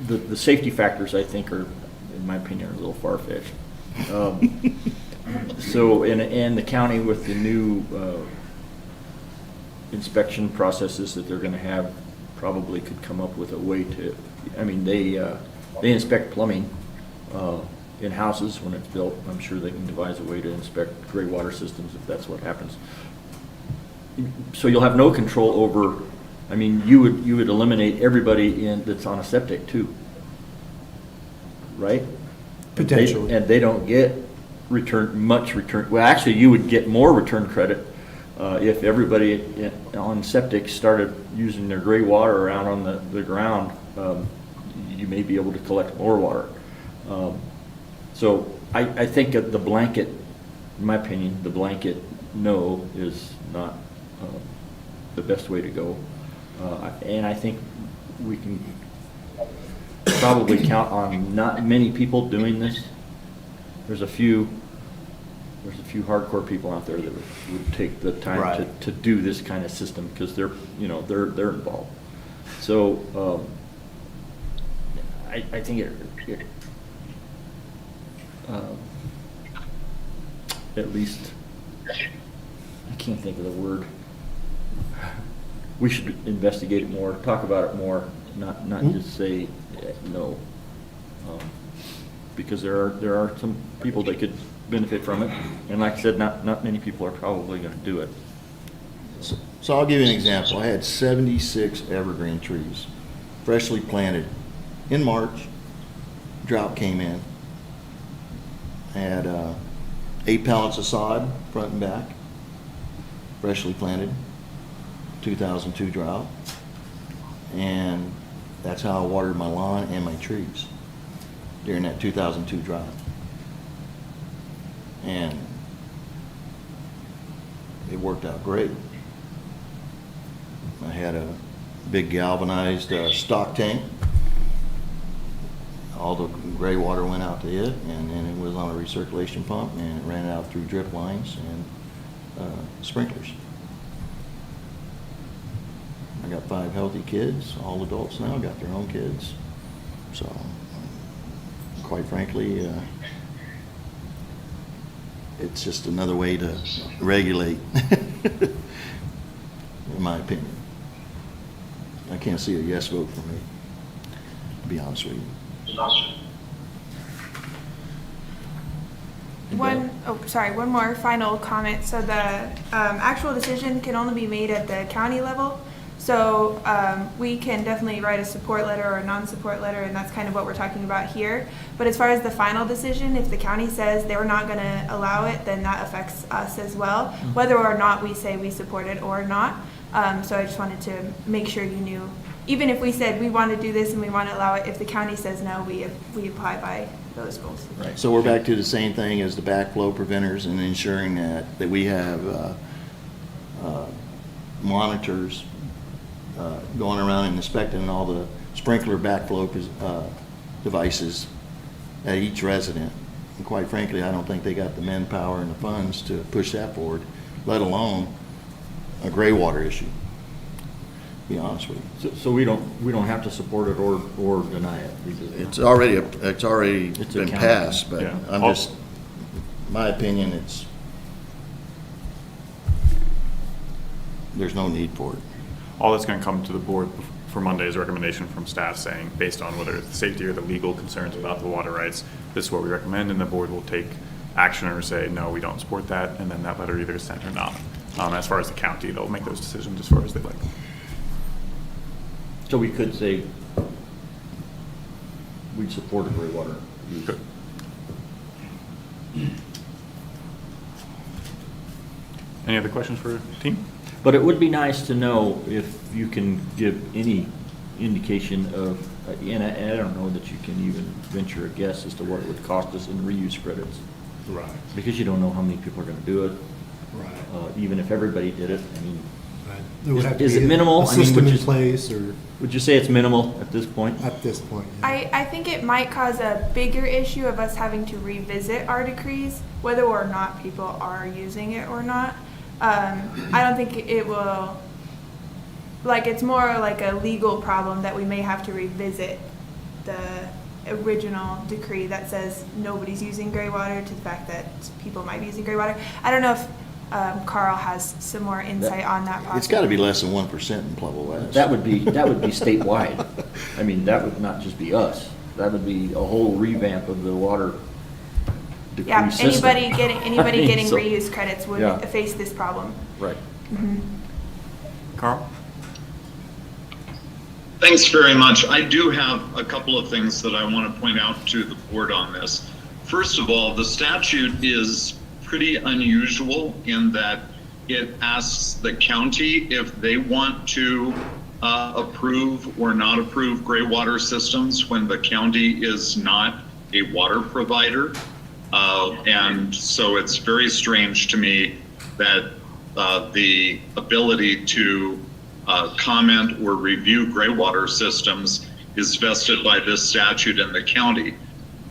Speaker 4: The safety factors, I think, are, in my opinion, are a little far-fetched. So, and the county with the new inspection processes that they're gonna have, probably could come up with a way to, I mean, they inspect plumbing in houses when it's built. I'm sure they can devise a way to inspect gray water systems if that's what happens. So you'll have no control over, I mean, you would eliminate everybody that's on a septic too, right?
Speaker 9: Potentially.
Speaker 4: And they don't get much return, well, actually, you would get more return credit if everybody on septic started using their gray water around on the ground. You may be able to collect more water. So I think that the blanket in my opinion, the blanket no is not the best way to go. And I think we can probably count on not many people doing this. There's a few hardcore people out there that would take the time
Speaker 2: Right.
Speaker 4: to do this kind of system, because they're involved. So, I think it at least, I can't think of the word. We should investigate it more, talk about it more, not just say no. Because there are some people that could benefit from it, and like I said, not many people are probably gonna do it.
Speaker 2: So I'll give you an example. I had 76 evergreen trees, freshly planted in March. Drought came in. I had 8 pallets of sod, front and back, freshly planted, 2002 drought. And that's how I watered my lawn and my trees during that 2002 drought. And it worked out great. I had a big galvanized stock tank. All the gray water went out to it, and then it was on a recirculation pump, and it ran out through drip lines and sprinklers. I got 5 healthy kids. All adults now got their own kids. So, quite frankly, it's just another way to regulate, in my opinion. I can't see a yes vote for me, to be honest with you.
Speaker 10: One more final comment. So the actual decision can only be made at the county level. So we can definitely write a support letter or a non-support letter, and that's kind of what we're talking about here. But as far as the final decision, if the county says they were not going to allow it, then that affects us as well, whether or not we say we support it or not. So I just wanted to make sure you knew, even if we said we want to do this and we want to allow it, if the county says no, we apply by those rules.
Speaker 2: Right. So we're back to the same thing as the backflow preventers and ensuring that we have monitors going around and inspecting all the sprinkler backflow devices at each resident. And quite frankly, I don't think they got the manpower and the funds to push that forward, let alone a gray water issue, to be honest with you.
Speaker 4: So we don't have to support it or deny it. We just-
Speaker 2: It's already
Speaker 4: It's a
Speaker 2: been
Speaker 4: county.
Speaker 2: passed, but
Speaker 1: Yeah.
Speaker 2: I'm just, my opinion, there's no need for it.
Speaker 1: All that's going to come to the board for Monday is a recommendation from staff saying, based on whether it's the safety or the legal concerns about the water rights, this is what we recommend, and the board will take action or say, no, we don't support that, and then that letter either is sent or not. As far as the county, they'll make those decisions as far as they like.
Speaker 4: So we could say we'd support a gray water use.
Speaker 1: Good. Any other questions for the team?
Speaker 4: But it would be nice to know if you can give any indication of, and I don't know that you can even venture a guess as to what it would cost us in reuse credits.
Speaker 9: Right.
Speaker 4: Because you don't know how many people are gonna do it,
Speaker 9: Right.
Speaker 4: Even if everybody did it. I mean,
Speaker 9: There would have to
Speaker 4: Is
Speaker 9: be
Speaker 4: it minimal?
Speaker 9: a
Speaker 4: I mean,
Speaker 9: system
Speaker 4: would
Speaker 9: in
Speaker 4: you-
Speaker 9: place, or
Speaker 4: would you say it's minimal at this point?
Speaker 9: at this point. Yeah.
Speaker 10: I think it might cause a bigger issue of us having to revisit our decrees, whether or not people are using it or not. I don't think it will, like, it's more like a legal problem that we may have to revisit the original decree that says nobody's using gray water to the fact that people might be using gray water. I don't know if Carl has some more insight on that.
Speaker 2: It's got to be less than 1% in Pueblo West.
Speaker 4: That would be statewide. I mean, that would not just be us. That would be a whole revamp of the water decree
Speaker 10: Yeah,
Speaker 4: system.
Speaker 10: anybody
Speaker 4: I mean,
Speaker 10: getting
Speaker 4: so-
Speaker 10: reuse credits would
Speaker 4: Yeah.
Speaker 10: face this problem.
Speaker 4: Right.
Speaker 1: Carl?
Speaker 6: Thanks very much. I do have a couple of things that I want to point out to the board on this. First of all, the statute is pretty unusual in that it asks the county if they want to approve or not approve gray water systems when the county is not a water provider. And so it's very strange to me that the ability to comment or review gray water systems is vested by this statute in the county.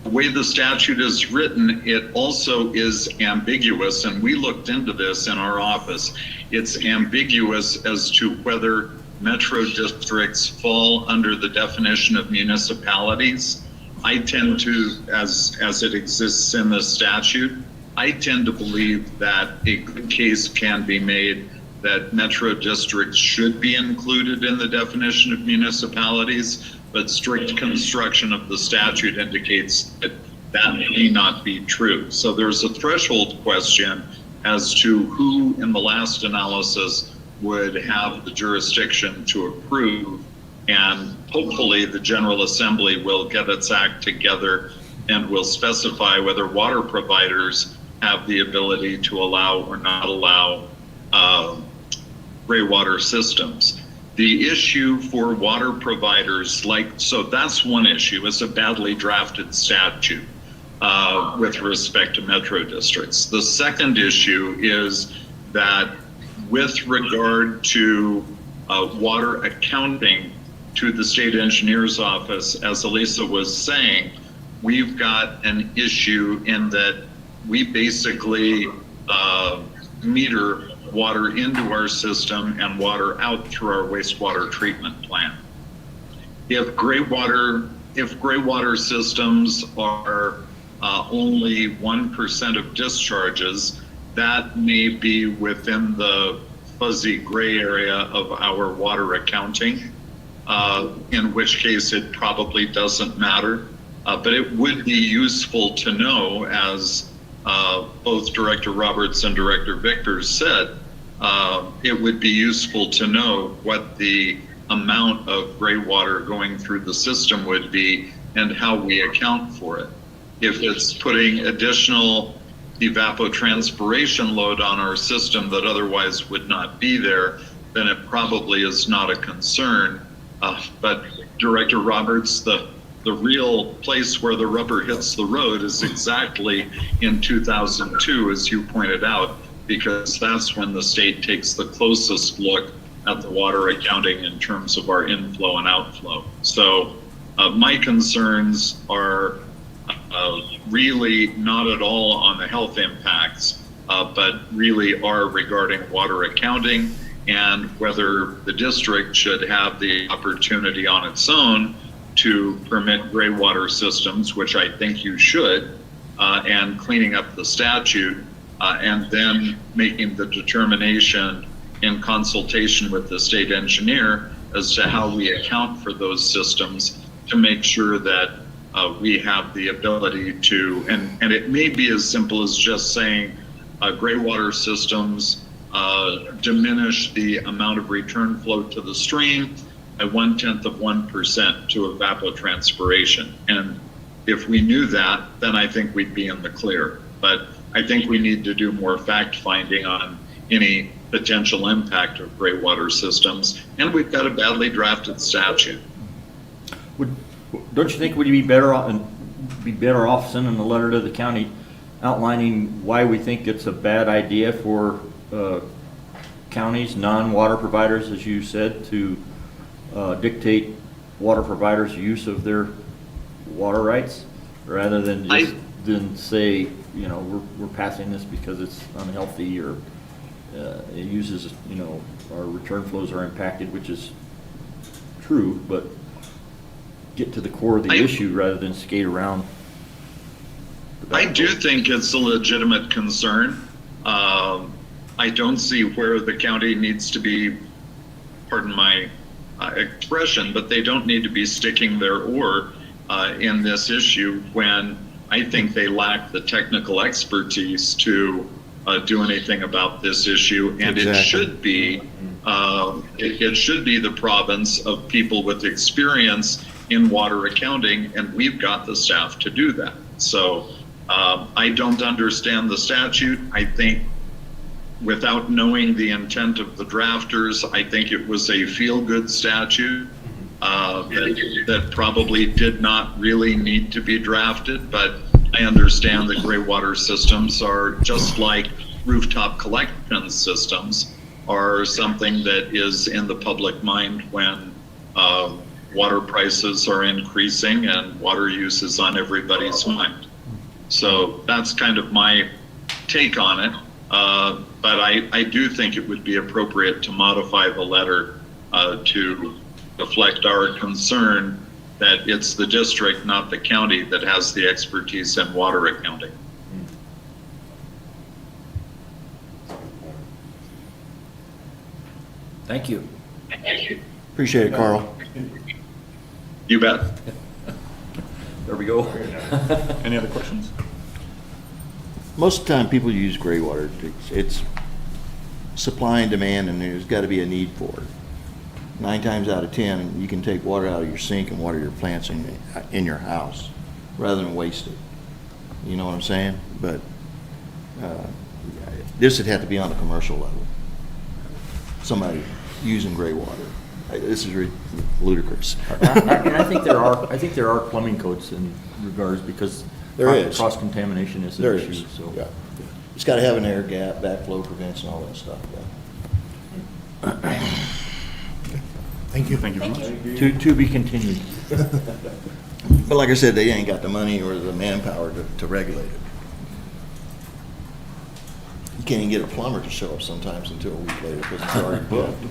Speaker 6: The way the statute is written, it also is ambiguous, and we looked into this in our office. It's ambiguous as to whether metro districts fall under the definition of municipalities. I tend to, as it exists in the statute, I tend to believe that a good case can be made that metro districts should be included in the definition of municipalities, but strict construction of the statute indicates that that may not be true. So there's a threshold question as to who in the last analysis would have the jurisdiction to approve, and hopefully the General Assembly will get its act together and will specify whether water providers have the ability to allow or not allow gray water systems. The issue for water providers, so that's one issue. It's a badly drafted statute with respect to metro districts. The second issue is that with regard to water accounting to the state engineer's office, as Elisa was saying, we've got an issue in that we basically meter water into our system and water out through our wastewater treatment plant. If gray water systems are only 1% of discharges, that may be within the fuzzy gray area of our water accounting, in which case it probably doesn't matter. But it would be useful to know, as both Director Roberts and Director Vickers said, it would be useful to know what the amount of gray water going through the system would be and how we account for it. If it's putting additional evapotranspiration load on our system that otherwise would not be there, then it probably is not a concern. But Director Roberts, the real place where the rubber hits the road is exactly in 2002, as you pointed out, because that's when the state takes the closest look at the water accounting in terms of our inflow and outflow. So my concerns are really not at all on the health impacts, but really are regarding water accounting and whether the district should have the opportunity on its own to permit gray water systems, which I think you should, and cleaning up the statute, and then making the determination in consultation with the state engineer as to how we account for those systems to make sure that we have the ability to, and it may be as simple as just saying gray water systems diminish the amount of return flow to the stream by 0.1% to evapotranspiration. And if we knew that, then I think we'd be in the clear. But I think we need to do more fact finding on any potential impact of gray water systems. And we've got a badly drafted statute.
Speaker 4: Don't you think we'd be better off sending a letter to the county outlining why we think it's a bad idea for counties, non-water providers, as you said, to dictate water providers' use of their water rights, rather than just say, you know, we're passing this because it's unhealthy, or it uses, you know, our return flows are impacted, which is true, but get to the core of the issue rather than skate around.
Speaker 6: I do think it's a legitimate concern. I don't see where the county needs to be, pardon my expression, but they don't need to be sticking their oar in this issue when I think they lack the technical expertise to do anything about this issue. And it should be the province of people with experience in water accounting, and we've got the staff to do that. So I don't understand the statute. I think without knowing the intent of the drafters, I think it was a feel-good statute that probably did not really need to be drafted, but I understand that gray water systems are just like rooftop collection systems, are something that is in the public mind when water prices are increasing and water use is on everybody's mind. So that's kind of my take on it. But I do think it would be appropriate to modify the letter to reflect our concern that it's the district, not the county, that has the expertise in water accounting.
Speaker 7: Thank you.
Speaker 2: Appreciate it, Carl.
Speaker 6: You bet.
Speaker 7: There we go.
Speaker 1: Any other questions?
Speaker 2: Most of the time, people use gray water. It's supply and demand, and there's got to be a need for it. 9 times out of 10, you can take water out of your sink and water your plants in your house rather than waste it. You know what I'm saying? But this would have to be on a commercial level. Somebody using gray water. This is ludicrous.
Speaker 4: And I think there are plumbing codes in regards, because
Speaker 2: There is.
Speaker 4: cross-contamination is
Speaker 2: There
Speaker 4: an issue,
Speaker 2: is,
Speaker 4: so.
Speaker 2: yeah. It's got to have an air gap, backflow prevention, all that stuff, yeah.
Speaker 9: Thank you.
Speaker 1: Thank you very much.
Speaker 4: To be continued.
Speaker 2: But like I said, they ain't got the money or the manpower to regulate it. You can't even get a plumber to show up sometimes until a week later because it's already booked.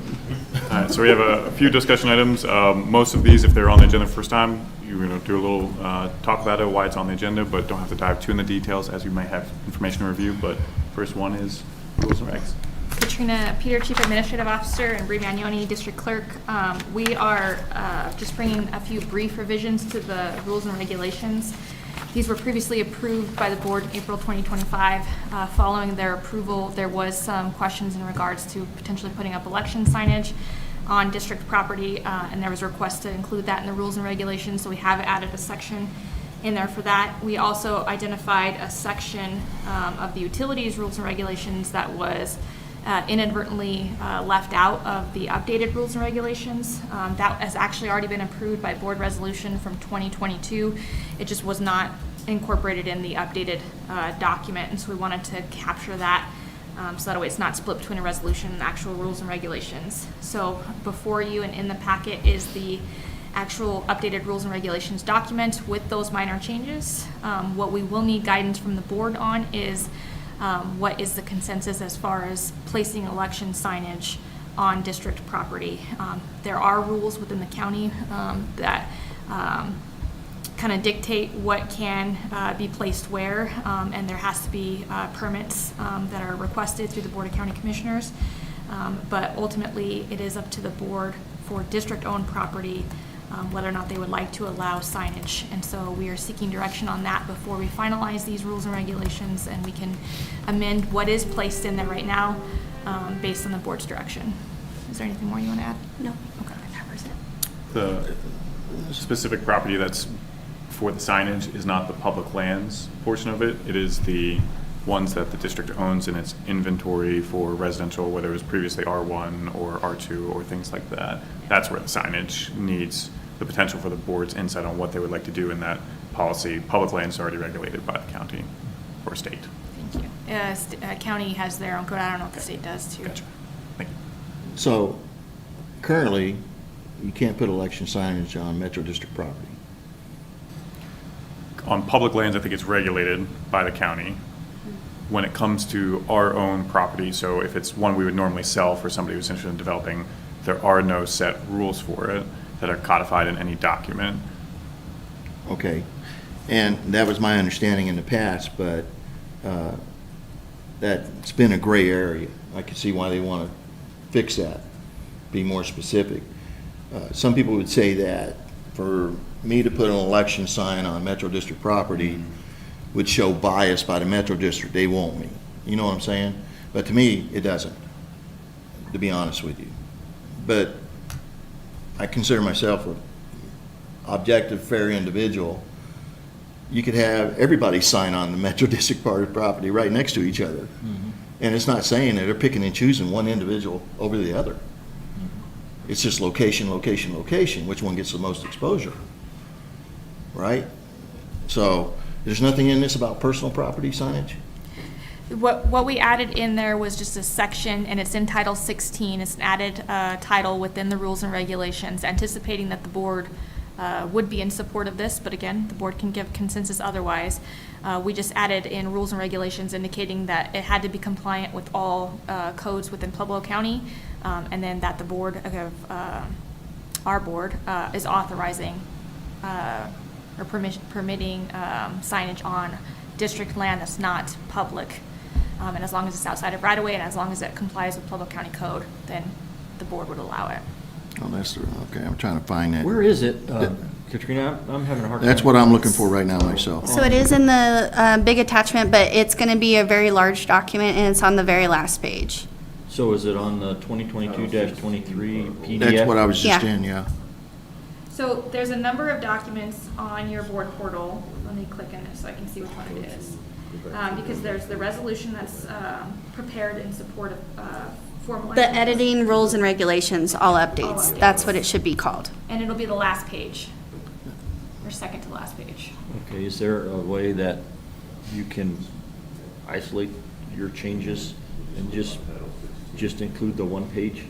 Speaker 1: All right, so we have a few discussion items. Most of these, if they're on the agenda first time, you're going to do a little talk about it, why it's on the agenda, but don't have to dive too in the details as you may have information to review. But first one is rules and regs.
Speaker 11: Katrina Peter, Chief Administrative Officer, and Bree Magnoni, District Clerk. We are just bringing a few brief revisions to the rules and regulations. These were previously approved by the board in April 2025. Following their approval, there was some questions in regards to potentially putting up election signage on district property, and there was a request to include that in the rules and regulations, so we have added a section in there for that. We also identified a section of the utilities rules and regulations that was inadvertently left out of the updated rules and regulations. That has actually already been approved by board resolution from 2022. It just was not incorporated in the updated document, and so we wanted to capture that so that way it's not split between a resolution and actual rules and regulations. So before you and in the packet is the actual updated rules and regulations document with those minor changes. What we will need guidance from the board on is what is the consensus as far as placing election signage on district property. There are rules within the county that kind of dictate what can be placed where, and there has to be permits that are requested through the Board of County Commissioners. But ultimately, it is up to the board for district-owned property whether or not they would like to allow signage. And so we are seeking direction on that before we finalize these rules and regulations, and we can amend what is placed in there right now based on the board's direction. Is there anything more you want to add?
Speaker 3: No.
Speaker 11: Okay, that covers it.
Speaker 1: The specific property that's for the signage is not the public lands portion of it. It is the ones that the district owns in its inventory for residential, whether it was previously R1 or R2 or things like that. That's where the signage needs the potential for the board's insight on what they would like to do in that policy. Public lands are already regulated by the county or state.
Speaker 11: Thank you. County has their own code. I don't know if the state does too.
Speaker 1: Gotcha. Thank you.
Speaker 2: So currently, you can't put election signage on Metro District property.
Speaker 1: On public lands, I think it's regulated by the county. When it comes to our own property, so if it's one we would normally sell for somebody who's interested in developing, there are no set rules for it that are codified in any document.
Speaker 2: Okay, and that was my understanding in the past, but that's been a gray area. I can see why they want to fix that, be more specific. Some people would say that for me to put an election sign on Metro District property would show bias by the Metro District. They want me. You know what I'm saying? But to me, it doesn't, to be honest with you. But I consider myself an objective, fair individual. You could have everybody sign on the Metro District part of property right next to each other. And it's not saying that they're picking and choosing one individual over the other. It's just location, location, location, which one gets the most exposure, right? So There's nothing in this about personal property signage?
Speaker 11: What we added in there was just a section, and it's in Title 16. It's an added title within the rules and regulations, anticipating that the board would be in support of this, but again, the board can give consensus otherwise. We just added in rules and regulations indicating that it had to be compliant with all codes within Pueblo County, and then that the board of, our board, is authorizing or permitting signage on district land that's not public. And as long as it's outside of right-of-way and as long as it complies with Pueblo County code, then the board would allow it.
Speaker 2: Oh, that's, okay, I'm trying to find that.
Speaker 4: Where is it, Katrina? I'm having a hard time.
Speaker 2: That's what I'm looking for right now myself.
Speaker 12: So it is in the big attachment, but it's going to be a very large document, and it's on the very last page.
Speaker 4: So is it on the 2022-23 PDF?
Speaker 2: That's what I was just
Speaker 12: Yeah.
Speaker 2: in, yeah.
Speaker 11: So there's a number of documents on your board portal. Let me click in it so I can see which one it is. Because there's the resolution that's prepared in support of formalizing.
Speaker 12: The editing rules and regulations, all updates. That's what it should be called.
Speaker 11: And it'll be the last page, or second to last page.
Speaker 4: Okay, is there a way that you can isolate your changes and just include the one page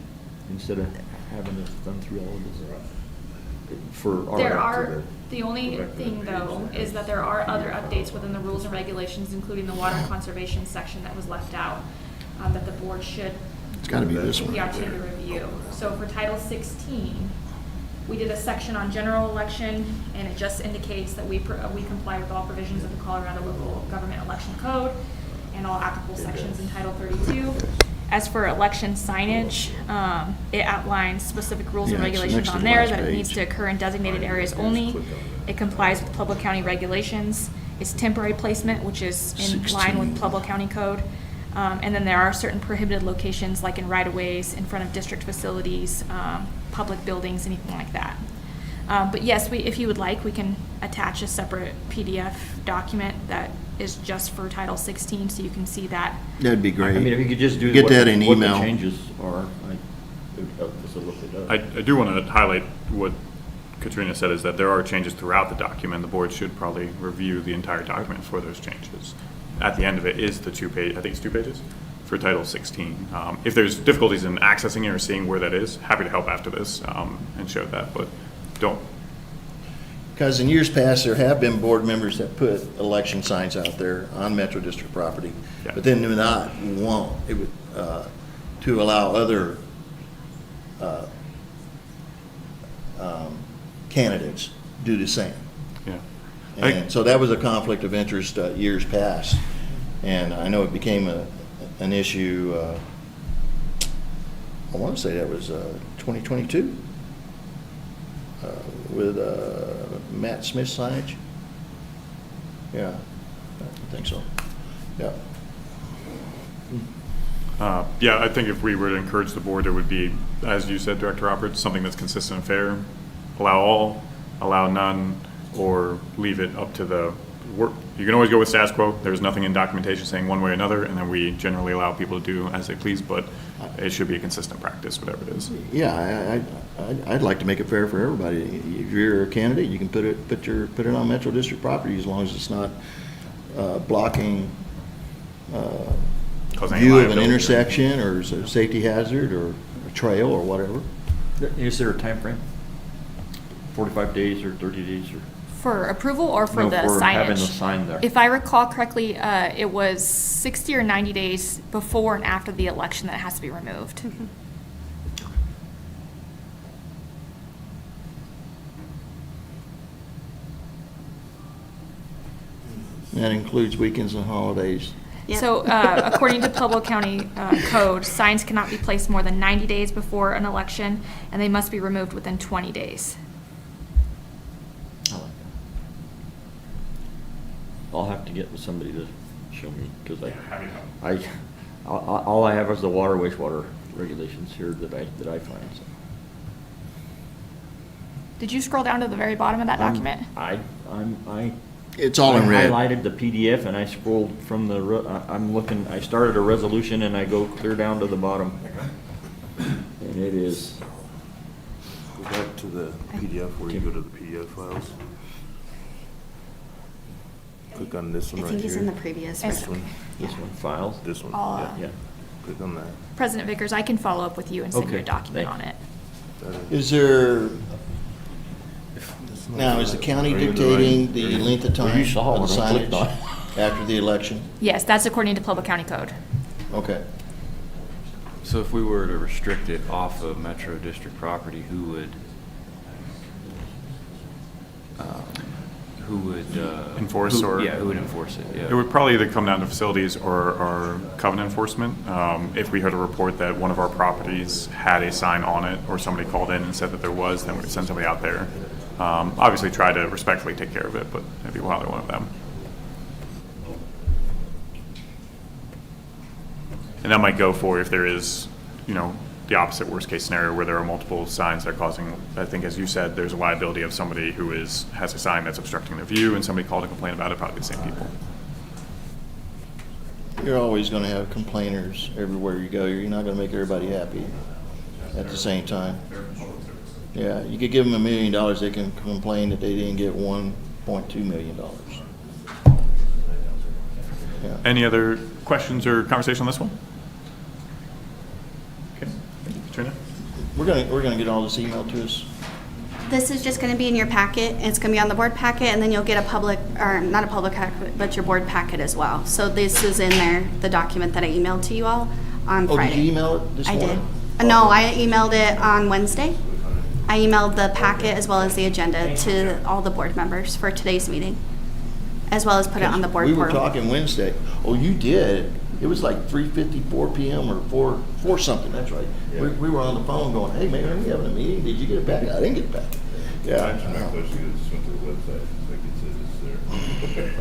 Speaker 4: instead of having to thumb through all of this? For our.
Speaker 11: There are, the only thing though, is that there are other updates within the rules and regulations, including the water conservation section that was left out, that the board should
Speaker 2: It's gotta be this
Speaker 11: take
Speaker 2: one
Speaker 11: the
Speaker 2: right
Speaker 11: opportunity to
Speaker 2: there.
Speaker 11: review. So for Title 16, we did a section on general election, and it just indicates that we comply with all provisions of the Colorado Local Government Election Code and all applicable sections in Title 32. As for election signage, it outlines specific rules and
Speaker 2: Yeah, it's
Speaker 11: regulations
Speaker 2: next to
Speaker 11: on
Speaker 2: the
Speaker 11: there,
Speaker 2: last
Speaker 11: that it
Speaker 2: page.
Speaker 11: needs to occur in designated areas only. It complies with Pueblo County regulations. It's temporary placement, which is in line
Speaker 2: 16.
Speaker 11: with Pueblo County code. And then there are certain prohibited locations, like in right-of-ways, in front of district facilities, public buildings, anything like that. But yes, if you would like, we can attach a separate PDF document that is just for Title 16, so you can see that.
Speaker 2: That'd be
Speaker 4: I mean, if you
Speaker 2: great.
Speaker 4: could just do.
Speaker 2: Get
Speaker 4: what-
Speaker 2: that in
Speaker 4: What
Speaker 2: email.
Speaker 4: the changes are, it would help us a little bit.
Speaker 1: I do want to highlight what Katrina said, is that there are changes throughout the document. The board should probably review the entire document for those changes. At the end of it is the 2 page, I think it's 2 pages, for Title 16. If there's difficulties in accessing it or seeing where that is, happy to help after this and show that, but don't.
Speaker 2: Because in years past, there have been board members that put election signs out there on Metro District property,
Speaker 1: Yeah.
Speaker 2: but then won't. It would, to allow other candidates do the same.
Speaker 1: Yeah.
Speaker 2: And so that was a conflict of interest years past. And I know it became an issue, I want to say that was 2022, with Matt Smith signage. Yeah, I think so. Yeah.
Speaker 1: Yeah, I think if we were to encourage the board, it would be, as you said, Director Roberts, something that's consistent and fair. Allow all, allow none, or leave it up to the work. You can always go with status quo. There's nothing in documentation saying one way or another, and then we generally allow people to do as they please, but it should be a consistent practice, whatever it is.
Speaker 2: Yeah, I'd like to make it fair for everybody. If you're a candidate, you can put it on Metro District property as long as it's not blocking
Speaker 1: Cause any
Speaker 2: view of an
Speaker 1: liability.
Speaker 2: intersection or is a safety hazard or a trail or whatever.
Speaker 4: Is there a time frame? 45 days or 30 days or?
Speaker 11: For approval or for
Speaker 4: No,
Speaker 11: the
Speaker 4: for having the
Speaker 11: signage?
Speaker 4: sign there.
Speaker 11: If I recall correctly, it was 60 or 90 days before and after the election that it has to be removed.
Speaker 2: That includes weekends and holidays.
Speaker 11: So, according to Pueblo County code, signs cannot be placed more than 90 days before an election, and they must be removed within 20 days.
Speaker 4: I like that. I'll have to get with somebody to show me, because all I have is the water wastewater regulations here that I find, so.
Speaker 11: Did you scroll down to the very bottom of that document?
Speaker 2: It's all in red.
Speaker 4: I highlighted the PDF and I scrolled from I'm looking, I started a resolution and I go clear down to the bottom. And it is,
Speaker 13: Go back to the PDF where you go to the PDF files. Click on this one
Speaker 12: I
Speaker 13: right
Speaker 12: think he's in the
Speaker 13: here.
Speaker 12: previous.
Speaker 11: This
Speaker 12: one.
Speaker 4: This one, files?
Speaker 13: This one,
Speaker 11: I'll,
Speaker 13: yeah.
Speaker 4: Yeah.
Speaker 13: Click on that.
Speaker 11: President Vickers, I can follow up with you and send you a
Speaker 4: Okay,
Speaker 11: document
Speaker 4: thank
Speaker 11: on it.
Speaker 2: Is there, now, is the county
Speaker 13: Are you in the
Speaker 2: dictating
Speaker 13: right-
Speaker 2: the length of
Speaker 4: Well,
Speaker 2: time
Speaker 4: you saw
Speaker 2: of the
Speaker 4: what I clicked on.
Speaker 2: signage after the election?
Speaker 11: Yes, that's according to Pueblo County Code.
Speaker 2: Okay.
Speaker 7: So if we were to restrict it off of Metro District property, who would,
Speaker 1: Enforce or-
Speaker 7: Yeah, who would enforce it, yeah.
Speaker 1: It would probably either come down to facilities or covenant enforcement. If we heard a report that one of our properties had a sign on it, or somebody called in and said that there was, then we'd send somebody out there. Obviously try to respectfully take care of it, but maybe we'll hire one of them. And that might go for if there is, the opposite worst case scenario where there are multiple signs that are causing, I think as you said, there's a liability of somebody who has a sign that's obstructing the view and somebody called to complain about it, probably the same people.
Speaker 2: You're always gonna have complainers everywhere you go. You're not gonna make everybody happy at the same time. Yeah, you could give them $1 million, they can complain that they didn't get $1.2 million. Yeah.
Speaker 1: Any other questions or conversation on this one? Okay, thank you, Katrina.
Speaker 2: We're gonna get all this emailed to us.
Speaker 12: This is just going to be in your packet. It's going to be on the board packet, and then you'll get a public, or not a public packet, but your board packet as well. So this is in there, the document that I emailed to you all on
Speaker 2: Oh,
Speaker 12: Friday.
Speaker 2: did you email it this
Speaker 12: I
Speaker 2: morning?
Speaker 12: did. No, I emailed it on Wednesday. I emailed the packet as well as the agenda to all the board members for today's meeting, as well as put it on the board
Speaker 2: We were
Speaker 12: portal.
Speaker 2: talking Wednesday. Oh, you did? It was like 3:54 PM or 4 something, that's right. We were on the phone going, hey, man, are we having a meeting? Did you get it back? I didn't get it back. Yeah.
Speaker 13: Actually, my question is, just went to the website, so I can say this there.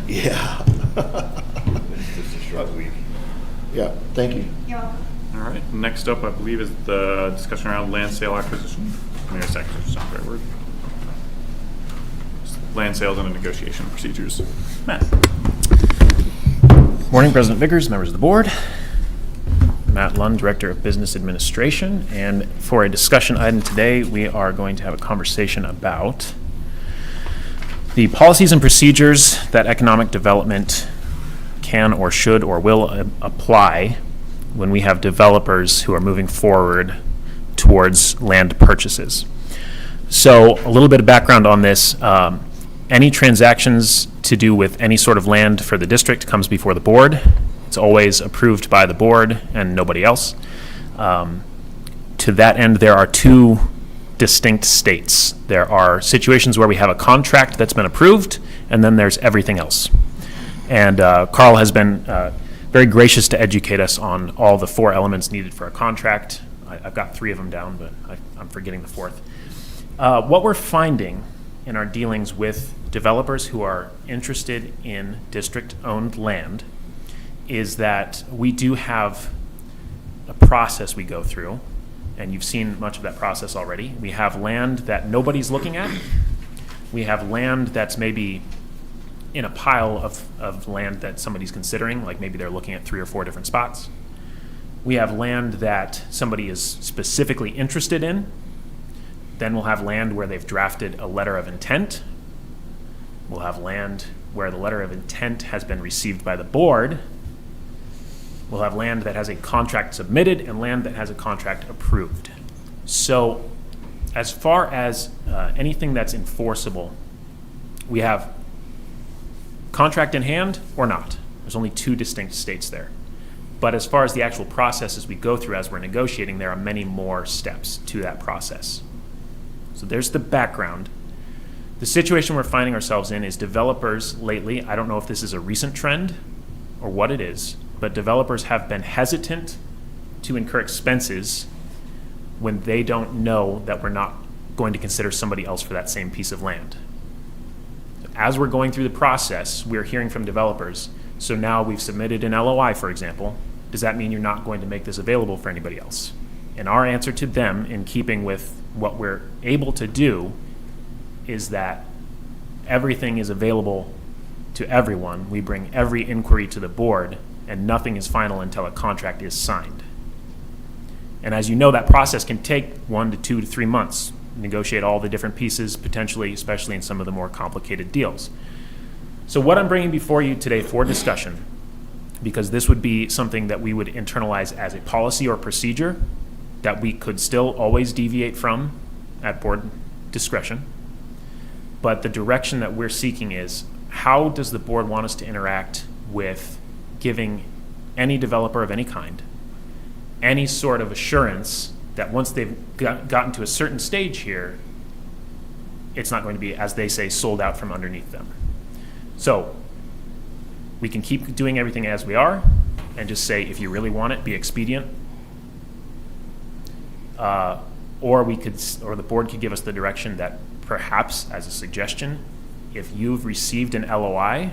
Speaker 2: Yeah.
Speaker 13: It's just a short week.
Speaker 2: Yeah, thank you.
Speaker 12: You're welcome.
Speaker 1: All right, next up, I believe, is the discussion around land sale acquisition. Give me a second, it's not the right word. Land sales and negotiation procedures. Matt?
Speaker 14: Morning, President Vickers, members of the board. Matt Lund, Director of Business Administration, and for a discussion item today, we are going to have a conversation about the policies and procedures that economic development can or should or will apply when we have developers who are moving forward towards land purchases. So a little bit of background on this. Any transactions to do with any sort of land for the district comes before the board. It's always approved by the board and nobody else. To that end, there are two distinct states. There are situations where we have a contract that's been approved, and then there's everything else. And Carl has been very gracious to educate us on all the 4 elements needed for a contract. I've got 3 of them down, but I'm forgetting the 4th. What we're finding in our dealings with developers who are interested in district-owned land is that we do have a process we go through, and you've seen much of that process already. We have land that nobody's looking at. We have land that's maybe in a pile of land that somebody's considering, like maybe they're looking at 3 or 4 different spots. We have land that somebody is specifically interested in. Then we'll have land where they've drafted a letter of intent. We'll have land where the letter of intent has been received by the board. We'll have land that has a contract submitted and land that has a contract approved. So as far as anything that's enforceable, we have contract in hand or not. There's only 2 distinct states there. But as far as the actual processes we go through as we're negotiating, there are many more steps to that process. So there's the background. The situation we're finding ourselves in is developers lately, I don't know if this is a recent trend or what it is, but developers have been hesitant to incur expenses when they don't know that we're not going to consider somebody else for that same piece of land. As we're going through the process, we're hearing from developers. So now we've submitted an LOI, for example. Does that mean you're not going to make this available for anybody else? And our answer to them, in keeping with what we're able to do, is that everything is available to everyone. We bring every inquiry to the board, and nothing is final until a contract is signed. And as you know, that process can take 1 to 2 to 3 months. negotiate all the different pieces potentially, especially in some of the more complicated deals. So what I'm bringing before you today for discussion, because this would be something that we would internalize as a policy or procedure that we could still always deviate from at board discretion. But the direction that we're seeking is, how does the board want us to interact with giving any developer of any kind any sort of assurance that once they've gotten to a certain stage here, it's not going to be, as they say, sold out from underneath them. So we can keep doing everything as we are and just say, if you really want it, be expedient. Or the board could give us the direction that perhaps, as a suggestion, if you've received an LOI,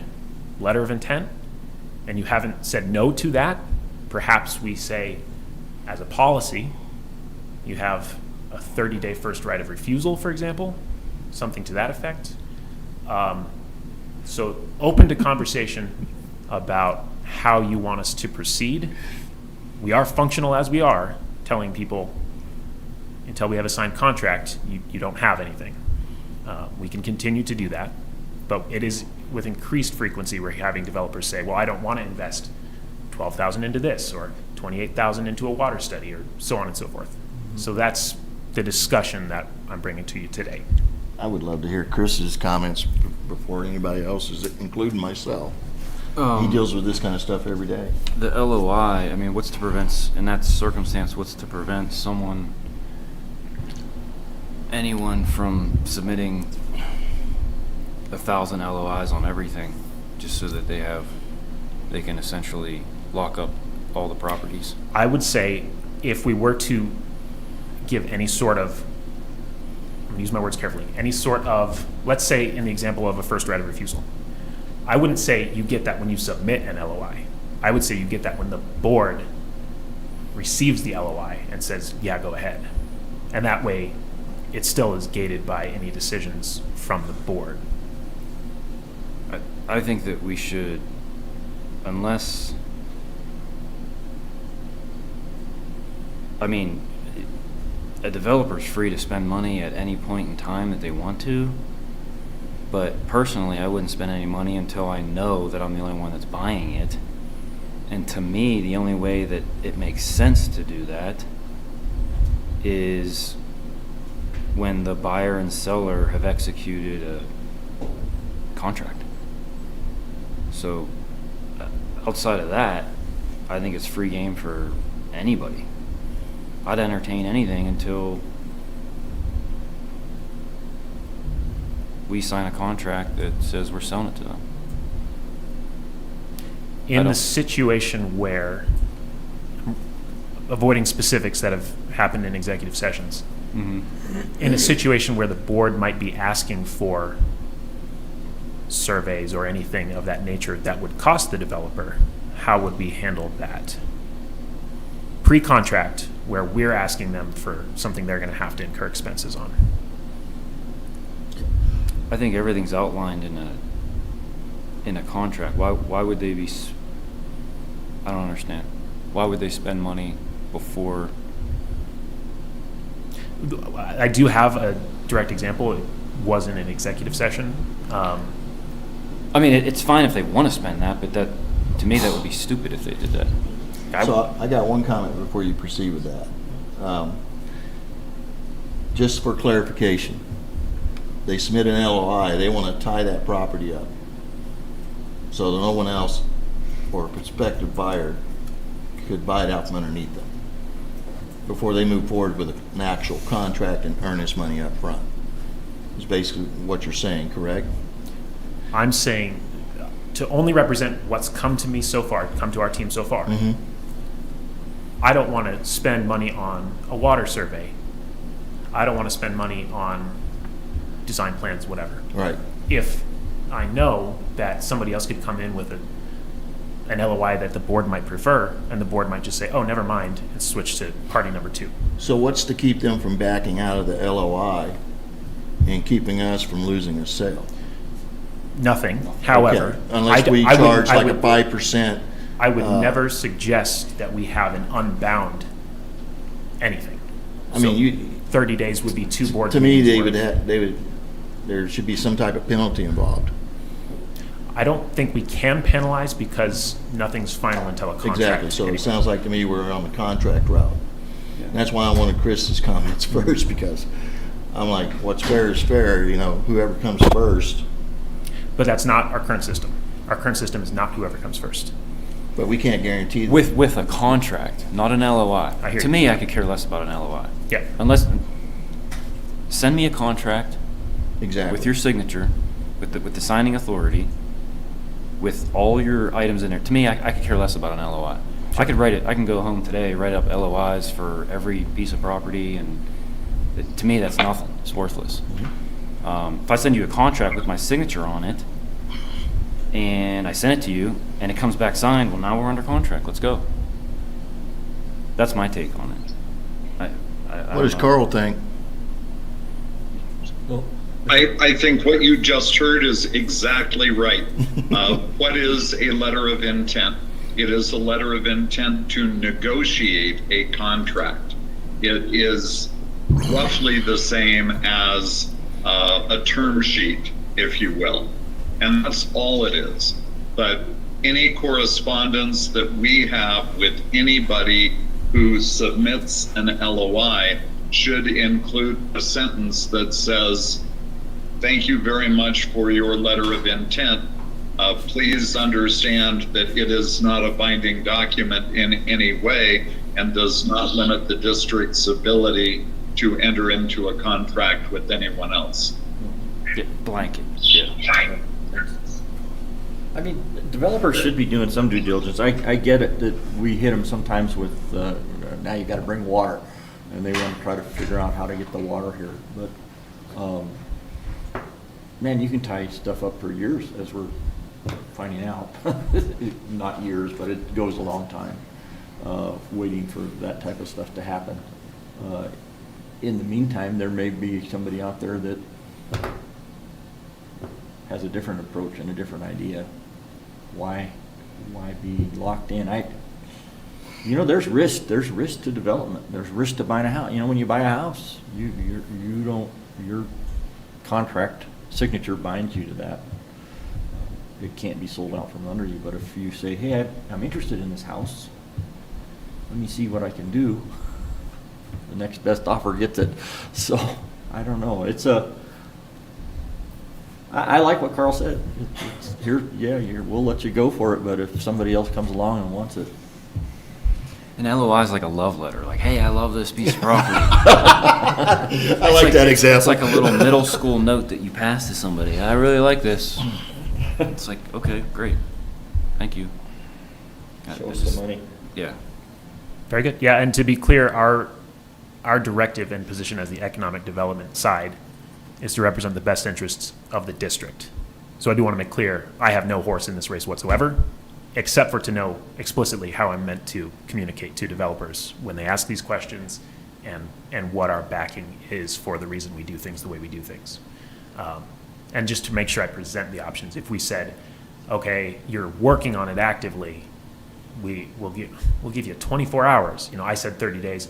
Speaker 14: letter of intent, and you haven't said no to that, perhaps we say, as a policy, you have a 30-day first right of refusal, for example, something to that effect. So open to conversation about how you want us to proceed. We are functional as we are, telling people until we have a signed contract, you don't have anything. We can continue to do that, but it is with increased frequency we're having developers say, well, I don't want to invest $12,000 into this or $28,000 into a water study or so on and so forth. So that's the discussion that I'm bringing to you today.
Speaker 2: I would love to hear Chris's comments before anybody else's, including myself. He deals with this kind of stuff every day.
Speaker 7: The LOI, I mean, what's to prevent, in that circumstance, what's to prevent anyone from submitting 1,000 LOIs on everything, just so that they can essentially lock up all the properties?
Speaker 14: I would say if we were to give any sort of, I'm going to use my words carefully, any sort of, let's say in the example of a first right of refusal, I wouldn't say you get that when you submit an LOI. I would say you get that when the board receives the LOI and says, yeah, go ahead. And that way, it still is gated by any decisions from the board.
Speaker 7: I think that we should, unless, I mean, a developer's free to spend money at any point in time that they want to, but personally, I wouldn't spend any money until I know that I'm the only one that's buying it. And to me, the only way that it makes sense to do that is when the buyer and seller have executed a contract. So outside of that, I think it's free game for anybody. I'd entertain anything until we sign a contract that says we're selling it to them.
Speaker 14: In the situation where, avoiding specifics that have happened in executive sessions, in a situation where the board might be asking for surveys or anything of that nature that would cost the developer, how would we handle that? Pre-contract, where we're asking them for something they're going to have to incur expenses on.
Speaker 7: I think everything's outlined in a contract. Why would they be? I don't understand. Why would they spend money before?
Speaker 14: I do have a direct example. It was in an executive session.
Speaker 7: I mean, it's fine if they want to spend that, but that, to me, that would be stupid if they did that.
Speaker 2: So I got one comment before you proceed with that. Just for clarification, they submit an LOI, they want to tie that property up so that no one else or a prospective buyer could buy it out from underneath them before they move forward with an actual contract and earnest money up front. Is basically what you're saying, correct?
Speaker 14: I'm saying to only represent what's come to me so far, come to our team so far. I don't want to spend money on a water survey. I don't want to spend money on design plans, whatever.
Speaker 2: Right.
Speaker 14: If I know that somebody else could come in with an LOI that the board might prefer, and the board might just say, oh, never mind, and switch to party number 2.
Speaker 2: So what's to keep them from backing out of the LOI and keeping us from losing a sale?
Speaker 14: Nothing. However,
Speaker 2: Okay. Unless we charge like a 5%.
Speaker 14: I would never suggest that we have an unbound anything.
Speaker 2: I mean,
Speaker 14: 30 days would be 2 board
Speaker 2: To me,
Speaker 14: meetings
Speaker 2: they
Speaker 14: worth.
Speaker 2: would, there should be some type of penalty involved.
Speaker 14: I don't think we can penalize because nothing's final until a contract.
Speaker 2: Exactly, so
Speaker 14: anyway.
Speaker 2: it sounds like to me we're on the contract route. And that's why I wanted Chris's comments first, because I'm like, what's fair is fair, you know, whoever comes first.
Speaker 14: But that's not our current system. Our current system is not whoever comes first.
Speaker 2: But we can't guarantee that.
Speaker 7: With a contract, not an LOI.
Speaker 14: I hear
Speaker 7: To
Speaker 14: you.
Speaker 7: me, I could care less about an LOI.
Speaker 14: Yeah.
Speaker 7: Unless, send me a contract
Speaker 2: Exactly.
Speaker 7: with your signature, with the signing authority, with all your items in there. To me, I could care less about an LOI. I could write it, I can go home today, write up LOIs for every piece of property, and to me, that's nothing. It's worthless. If I send you a contract with my signature on it, and I send it to you, and it comes back signed, well, now we're under contract. Let's go. That's my take on it. I
Speaker 2: What does
Speaker 7: don't know.
Speaker 2: Carl think?
Speaker 6: I think what you just heard is exactly right. What is a letter of intent? It is a letter of intent to negotiate a contract. It is roughly the same as a term sheet, if you will. And that's all it is. But any correspondence that we have with anybody who submits an LOI should include a sentence that says, "Thank you very much for your letter of intent. Please understand that it is not a binding document in any way and does not limit the district's ability to enter into a contract with anyone else."
Speaker 7: Yeah, blanket. Yeah.
Speaker 4: I mean, developers should be doing some due diligence. I get it that we hit them sometimes with, now you gotta bring water, and they want to try to figure out how to get the water here, but, man, you can tie stuff up for years, as we're finding out. Not years, but it goes a long time, waiting for that type of stuff to happen. In the meantime, there may be somebody out there that has a different approach and a different idea. Why be locked in? You know, there's risk to development. There's risk to buying a house. You know, when you buy a house, your contract signature binds you to that. It can't be sold out from under you, but if you say, hey, I'm interested in this house, let me see what I can do, the next best offer gets it. So, I don't know. I like what Carl said. We'll let you go for it, but if somebody else comes along and wants it.
Speaker 7: An LOI is like a love letter. Like, hey, I love this piece of property.
Speaker 2: I like that example.
Speaker 7: It's like a little middle school note that you pass to somebody. I really like this. It's like, okay, great. Thank you.
Speaker 4: Show us the money.
Speaker 7: Yeah.
Speaker 14: Very good. Yeah, and to be clear, our directive and position as the economic development side is to represent the best interests of the district. So I do want to make clear, I have no horse in this race whatsoever, except for to know explicitly how I'm meant to communicate to developers when they ask these questions and what our backing is for the reason we do things the way we do things. And just to make sure I present the options. If we said, okay, you're working on it actively, we'll give you 24 hours. You know, I said 30 days,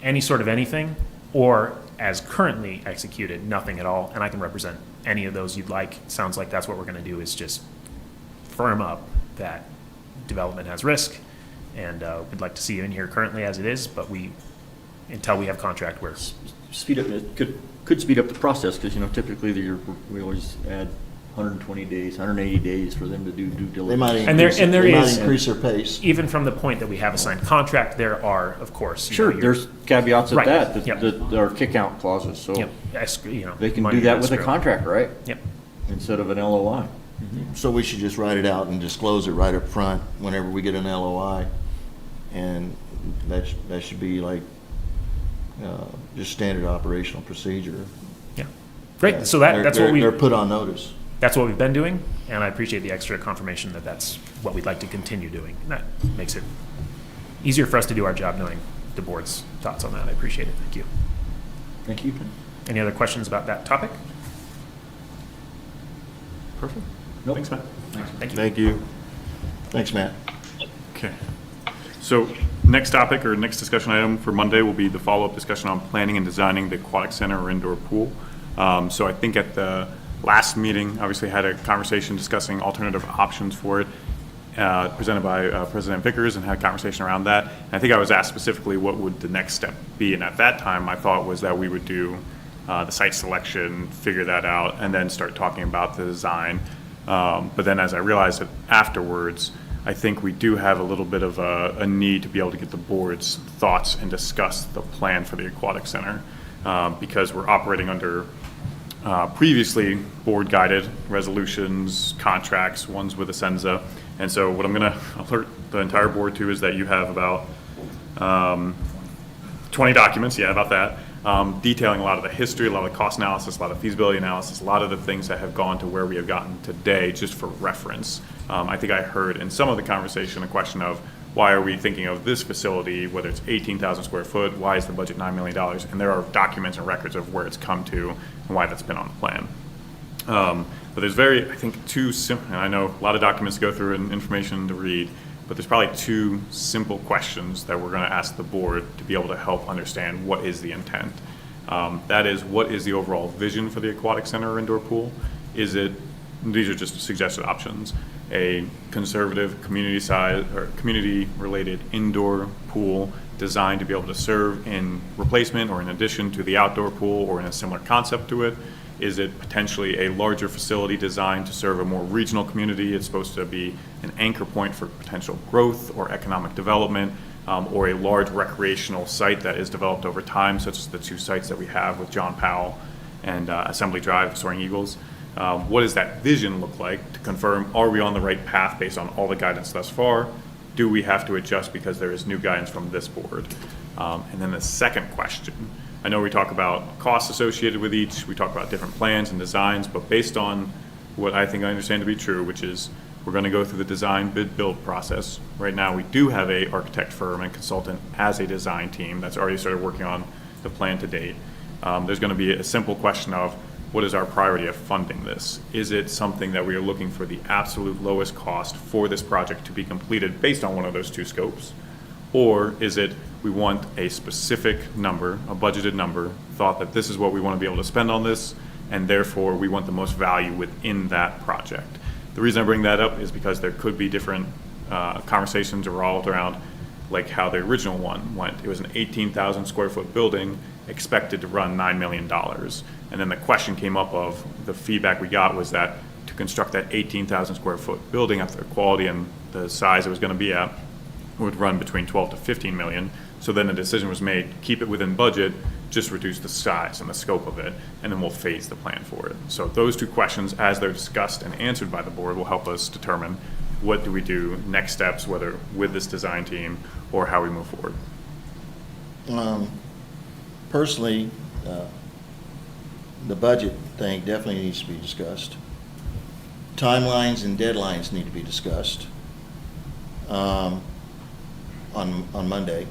Speaker 14: any sort of anything, or as currently executed, nothing at all, and I can represent any of those you'd like. Sounds like that's what we're going to do, is just firm up that development has risk, and we'd like to see it in here currently as it is, but until we have contract, we're
Speaker 4: Speed up, it could speed up the process, because, you know, typically we always add 120 days, 180 days for them to do due diligence.
Speaker 2: They might
Speaker 14: And there is-
Speaker 2: increase their pace.
Speaker 14: even from the point that we have a signed contract, there are, of course,
Speaker 4: Sure, there's caveats
Speaker 14: Right,
Speaker 4: at that
Speaker 14: yep.
Speaker 4: that are kick-out clauses, so
Speaker 14: Yep,
Speaker 4: they can
Speaker 14: money
Speaker 4: do that with a
Speaker 14: escrow.
Speaker 4: contract, right?
Speaker 14: Yep.
Speaker 4: Instead of an LOI.
Speaker 2: So we should just write it out and disclose it right up front whenever we get an LOI. And that should be like, just standard operational procedure.
Speaker 14: Yeah. Great, so that's what
Speaker 2: They're put on notice.
Speaker 14: That's what we've been doing, and I appreciate the extra confirmation that that's what we'd like to continue doing. That makes it easier for us to do our job, knowing the board's thoughts on that. I appreciate it. Thank you.
Speaker 4: Thank you.
Speaker 14: Any other questions about that topic?
Speaker 4: Perfect.
Speaker 14: Thanks, Matt. Thank you.
Speaker 2: Thank you. Thanks, Matt.
Speaker 1: Okay. So Next topic or next discussion item for Monday will be the follow-up discussion on planning and designing the aquatic center or indoor pool. So I think at the last meeting, obviously had a conversation discussing alternative options for it, presented by President Vickers, and had a conversation around that. And I think I was asked specifically what would the next step be, and at that time, my thought was that we would do the site selection, figure that out, and then start talking about the design. But then as I realized that afterwards, I think we do have a little bit of a need to be able to get the board's thoughts and discuss the plan for the aquatic center, because we're operating under previously board-guided resolutions, contracts, ones with Ascenza. And so what I'm going to alert the entire board to is that you have about 20 documents, yeah, about that, detailing a lot of the history, a lot of the cost analysis, a lot of feasibility analysis, a lot of the things that have gone to where we have gotten today, just for reference. I think I heard in some of the conversation a question of, why are we thinking of this facility, whether it's 18,000 square foot, why is the budget $9 million? And there are documents and records of where it's come to and why that's been on the plan. But there's I think two simple, and I know a lot of documents to go through and information to read, but there's probably two simple questions that we're gonna ask the board to be able to help understand what is the intent. That is, what is the overall vision for the aquatic center or indoor pool? Is it, these are just suggested options, a conservative community size or community-related indoor pool designed to be able to serve in replacement or in addition to the outdoor pool or in a similar concept to it? Is it potentially a larger facility designed to serve a more regional community? It's supposed to be an anchor point for potential growth or economic development, or a large recreational site that is developed over time, such as the two sites that we have with John Powell and Assembly Drive, Soaring Eagles. What does that vision look like to confirm, are we on the right path based on all the guidance thus far? Do we have to adjust because there is new guidance from this board? And then the second question, I know we talk about costs associated with each, we talk about different plans and designs, but based on what I think I understand to be true, which is we're going to go through the design bid build process. Right now, we do have a architect firm and consultant as a design team that's already started working on the plan to date. There's going to be a simple question of, what is our priority of funding this? Is it something that we are looking for the absolute lowest cost for this project to be completed based on one of those two scopes? Or is it we want a specific number, a budgeted number, thought that this is what we want to be able to spend on this, and therefore we want the most value within that project? The reason I bring that up is because there could be different conversations revolved around like how the original one went. It was an 18,000 square foot building expected to run $9 million. And then the question came up of, the feedback we got was that to construct that 18,000 square foot building at the quality and the size it was going to be at would run between 12 to 15 million. So then the decision was made, keep it within budget, just reduce the size and the scope of it, and then we'll phase the plan for it. So those two questions, as they're discussed and answered by the board, will help us determine what do we do next steps, whether with this design team or how we move forward.
Speaker 2: Personally, the budget thing definitely needs to be discussed. Timelines and deadlines need to be discussed on Monday.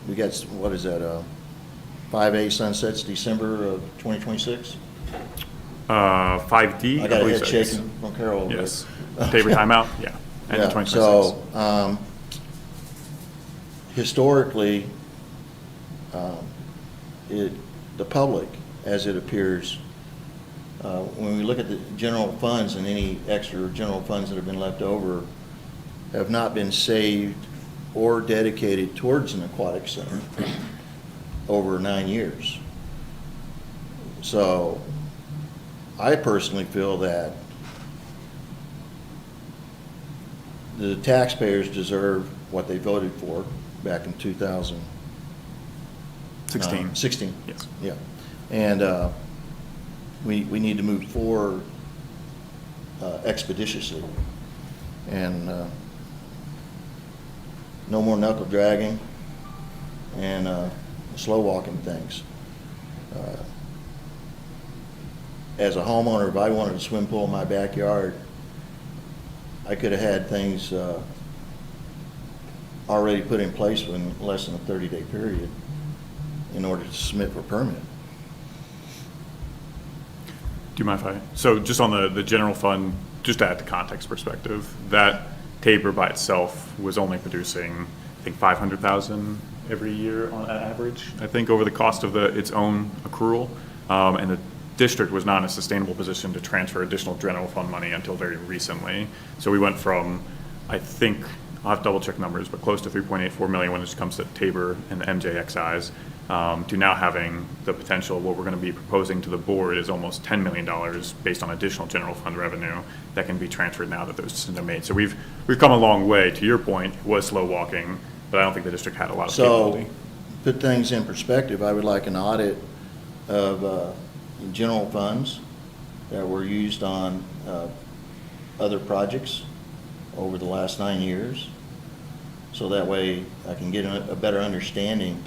Speaker 2: We got, what is that, 5A sunsets December of 2026?
Speaker 1: 5D,
Speaker 2: I got a
Speaker 1: believe
Speaker 2: head
Speaker 1: so, yes.
Speaker 2: shaking from Carol.
Speaker 1: Yes. Paper timeout, yeah, end of
Speaker 2: Yeah,
Speaker 1: 2026.
Speaker 2: so, historically, the public, as it appears, when we look at the general funds and any extra general funds that have been left over, have not been saved or dedicated towards an aquatic center over 9 years. So I personally feel that the taxpayers deserve what they voted for back in 2016. 16.
Speaker 1: Yes.
Speaker 2: Yeah. And we need to move forward expeditiously. And no more knuckle dragging and slow walking things. As a homeowner, if I wanted a swim pool in my backyard, I could have had things already put in place in less than a 30-day period in order to submit for permit.
Speaker 1: Do you mind if so just on the general fund just to add the context perspective, that Tabor by itself was only producing, I think, 500,000 every year on average, I think, over the cost of its own accrual. And the district was not in a sustainable position to transfer additional general fund money until very recently. So we went from, I think, I'll have to double check numbers, but close to 3.84 million when it comes to Tabor and the MJXIs, to now having the potential, what we're going to be proposing to the board is almost $10 million based on additional general fund revenue that can be transferred now that those decisions are made. So we've come a long way. To your point, it was slow walking, but I don't think the district had a lot of
Speaker 2: So,
Speaker 1: capability.
Speaker 2: put things in perspective, I would like an audit of general funds that were used on other projects over the last 9 years. So that way I can get a better understanding,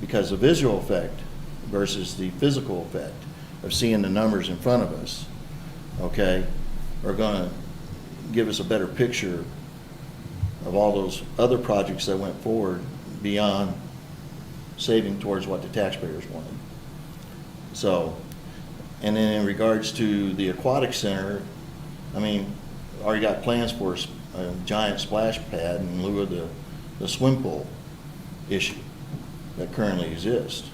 Speaker 2: because the visual effect versus the physical effect of seeing the numbers in front of us, okay, are gonna give us a better picture of all those other projects that went forward beyond saving towards what the taxpayers wanted. So, and then in regards to the aquatic center, I mean, already got plans for a giant splash pad in lieu of the swim pool issue that currently exists.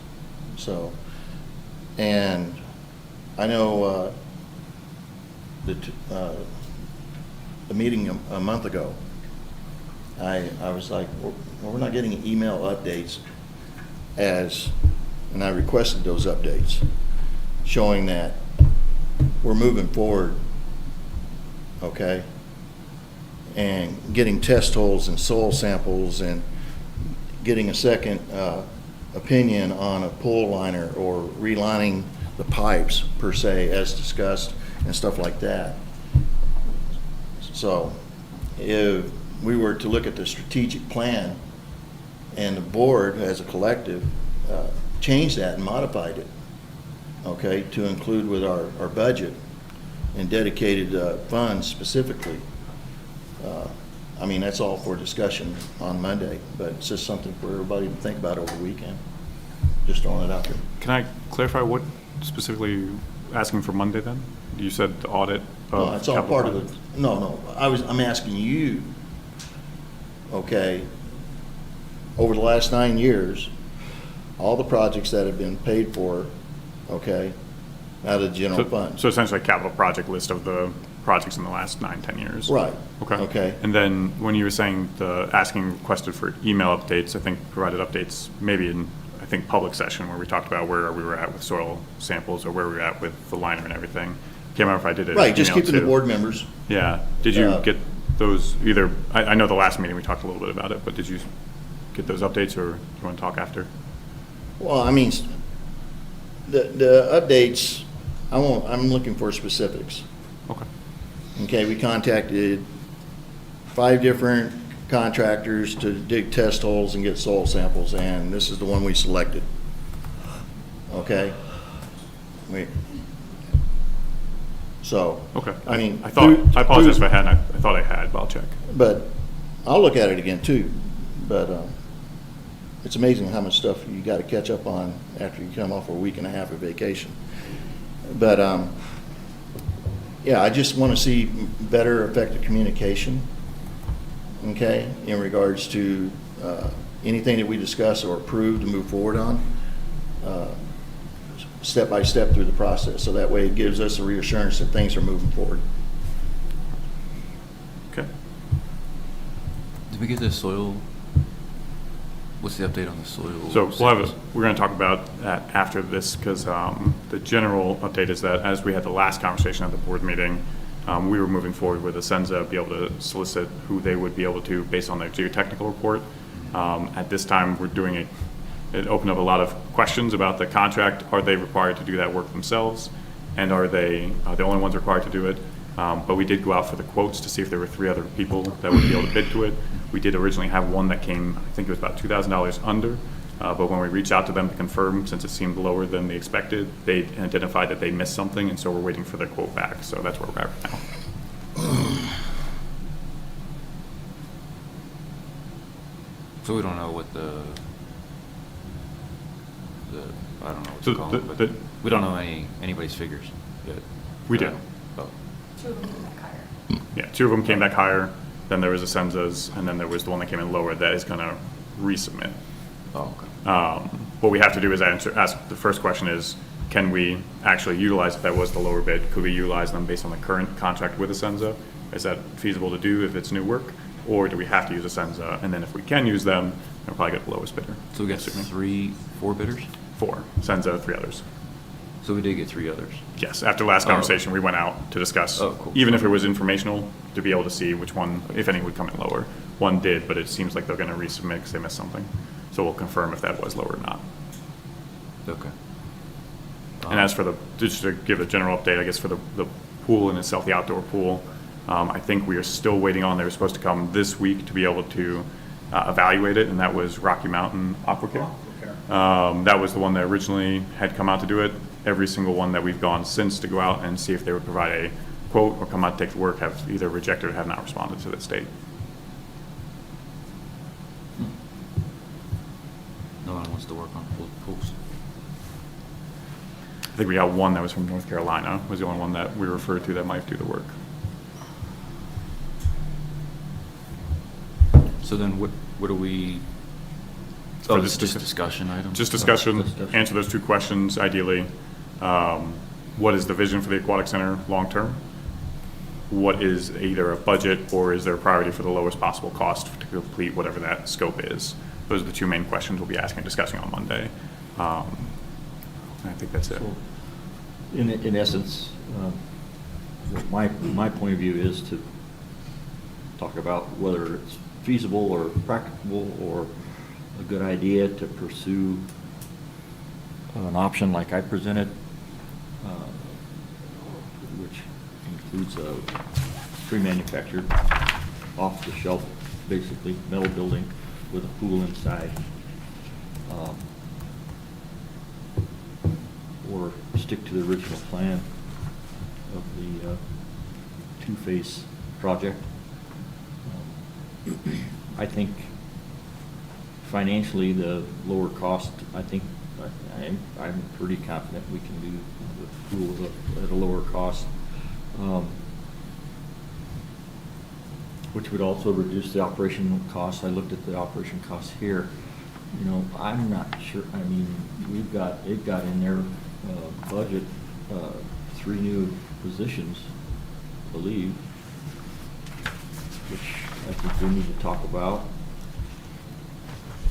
Speaker 2: So, and I know the meeting a month ago, I was like, well, we're not getting email updates and I requested those updates showing that we're moving forward, okay? And getting test holes and soil samples and getting a second opinion on a pool liner or relining the pipes per se as discussed and stuff like that. So if we were to look at the strategic plan and the board as a collective changed that and modified it, okay, to include with our budget and dedicated funds specifically. I mean, that's all for discussion on Monday, but it's just something for everybody to think about over the weekend. Just throwing it out there.
Speaker 1: Can I clarify what specifically you asking for Monday then? You said the audit of
Speaker 2: No, it's all
Speaker 1: capital
Speaker 2: part of
Speaker 1: projects.
Speaker 2: it. No, I'm asking you, okay, over the last 9 years, all the projects that have been paid for, okay, out of the general fund.
Speaker 1: So essentially a capital project list of the projects in the last 9-10 years.
Speaker 2: Right.
Speaker 1: Okay.
Speaker 2: Okay.
Speaker 1: And then when you were saying the asking requested for email updates, I think provided updates maybe in, I think, public session where we talked about where we were at with soil samples or where we were at with the liner and everything. Can't remember if I did it.
Speaker 2: Right, just
Speaker 1: email
Speaker 2: keeping the
Speaker 1: too.
Speaker 2: board members.
Speaker 1: Yeah. Did you
Speaker 2: Uh,
Speaker 1: get those either, I know the last meeting we talked a little bit about it, but did you get those updates or do you want to talk after?
Speaker 2: Well, I mean, the updates, I'm looking for specifics.
Speaker 1: Okay.
Speaker 2: Okay, we contacted 5 different contractors to dig test holes and get soil samples, and this is the one we selected. Okay? So,
Speaker 1: Okay.
Speaker 2: I mean.
Speaker 1: I apologize if I hadn't. I thought I had, but I'll check.
Speaker 2: But I'll look at it again too. But it's amazing how much stuff you got to catch up on after you come off a week and a half of vacation. But yeah, I just want to see better effective communication, okay, in regards to anything that we discuss or approve to move forward on, step by step through the process. So that way it gives us a reassurance that things are moving forward.
Speaker 1: Okay.
Speaker 15: Did we get the soil? What's the update on the soil?
Speaker 1: So we're going to talk about that after this because the general update is that as we had the last conversation at the board meeting, we were moving forward with Asenza, be able to solicit who they would be able to based on their geotechnical report. At this time, we're doing it opened up a lot of questions about the contract. Are they required to do that work themselves? And are they the only ones required to do it? But we did go out for the quotes to see if there were 3 other people that would be able to bid to it. We did originally have one that came, I think it was about $2,000 under, but when we reached out to them to confirm, since it seemed lower than they expected, they identified that they missed something, and so we're waiting for their quote back. So that's where we're at right now.
Speaker 15: So we don't know what the I don't know what
Speaker 1: So
Speaker 15: to call it, but we don't know anybody's figures yet.
Speaker 1: We do.
Speaker 15: Oh.
Speaker 11: Two of them came back higher.
Speaker 1: Yeah, 2 of them came back higher, then there was Ascenza's, and then there was the one that came in lower that is gonna resubmit.
Speaker 15: Oh, okay.
Speaker 1: What we have to do is ask, the first question is, can we actually utilize, if that was the lower bid, could we utilize them based on the current contract with Ascenza? Is that feasible to do if it's new work? Or do we have to use Ascenza? And then if we can use them, we'll probably get the lowest bidder.
Speaker 15: So we got
Speaker 1: assuming.
Speaker 15: 4 bidders?
Speaker 1: 4, Ascenza, 3 others.
Speaker 15: So we did get 3 others.
Speaker 1: Yes, after last
Speaker 15: Oh.
Speaker 1: conversation, we went out to discuss,
Speaker 15: Oh, cool.
Speaker 1: even if it was informational, to be able to see which one, if any, would come in lower. One did, but it seems like they're gonna resubmit because they missed something. So we'll confirm if that was lower or not.
Speaker 15: Okay.
Speaker 1: And as for just to give a general update, I guess for the pool in itself, the outdoor pool, I think we are still waiting on, they were supposed to come this week to be able to evaluate it, and that was Rocky Mountain Aqua Care. That was the one that originally had come out to do it. Every single one that we've gone since to go out and see if they would provide a quote or come out to take the work have either rejected or have not responded to this date.
Speaker 15: No one wants to work on pools.
Speaker 1: I think we got one that was from North Carolina, was the only one that we referred to that might do the work.
Speaker 15: So then what do we,
Speaker 1: For
Speaker 15: oh,
Speaker 1: this
Speaker 15: it's just
Speaker 1: discuss-
Speaker 15: discussion items?
Speaker 1: Just discussion, answer those 2 questions ideally. What is the vision for the aquatic center long-term? What is either a budget or is there a priority for the lowest possible cost to complete whatever that scope is? Those are the 2 main questions we'll be asking and discussing on Monday. I think that's it.
Speaker 4: So, in essence, my point of view is to talk about whether it's feasible or practicable or a good idea to pursue an option like I presented, which includes a pre-manufactured, off-the-shelf, basically, metal building with a pool inside. Or stick to the original plan of the 2-phase project. I think financially, the lower cost, I'm pretty confident we can do the pool at a lower cost, which would also reduce the operational costs. I looked at the operation costs here. You know, I'm not sure, I mean, it got in their budget, 3 new positions, I believe, which I think we need to talk about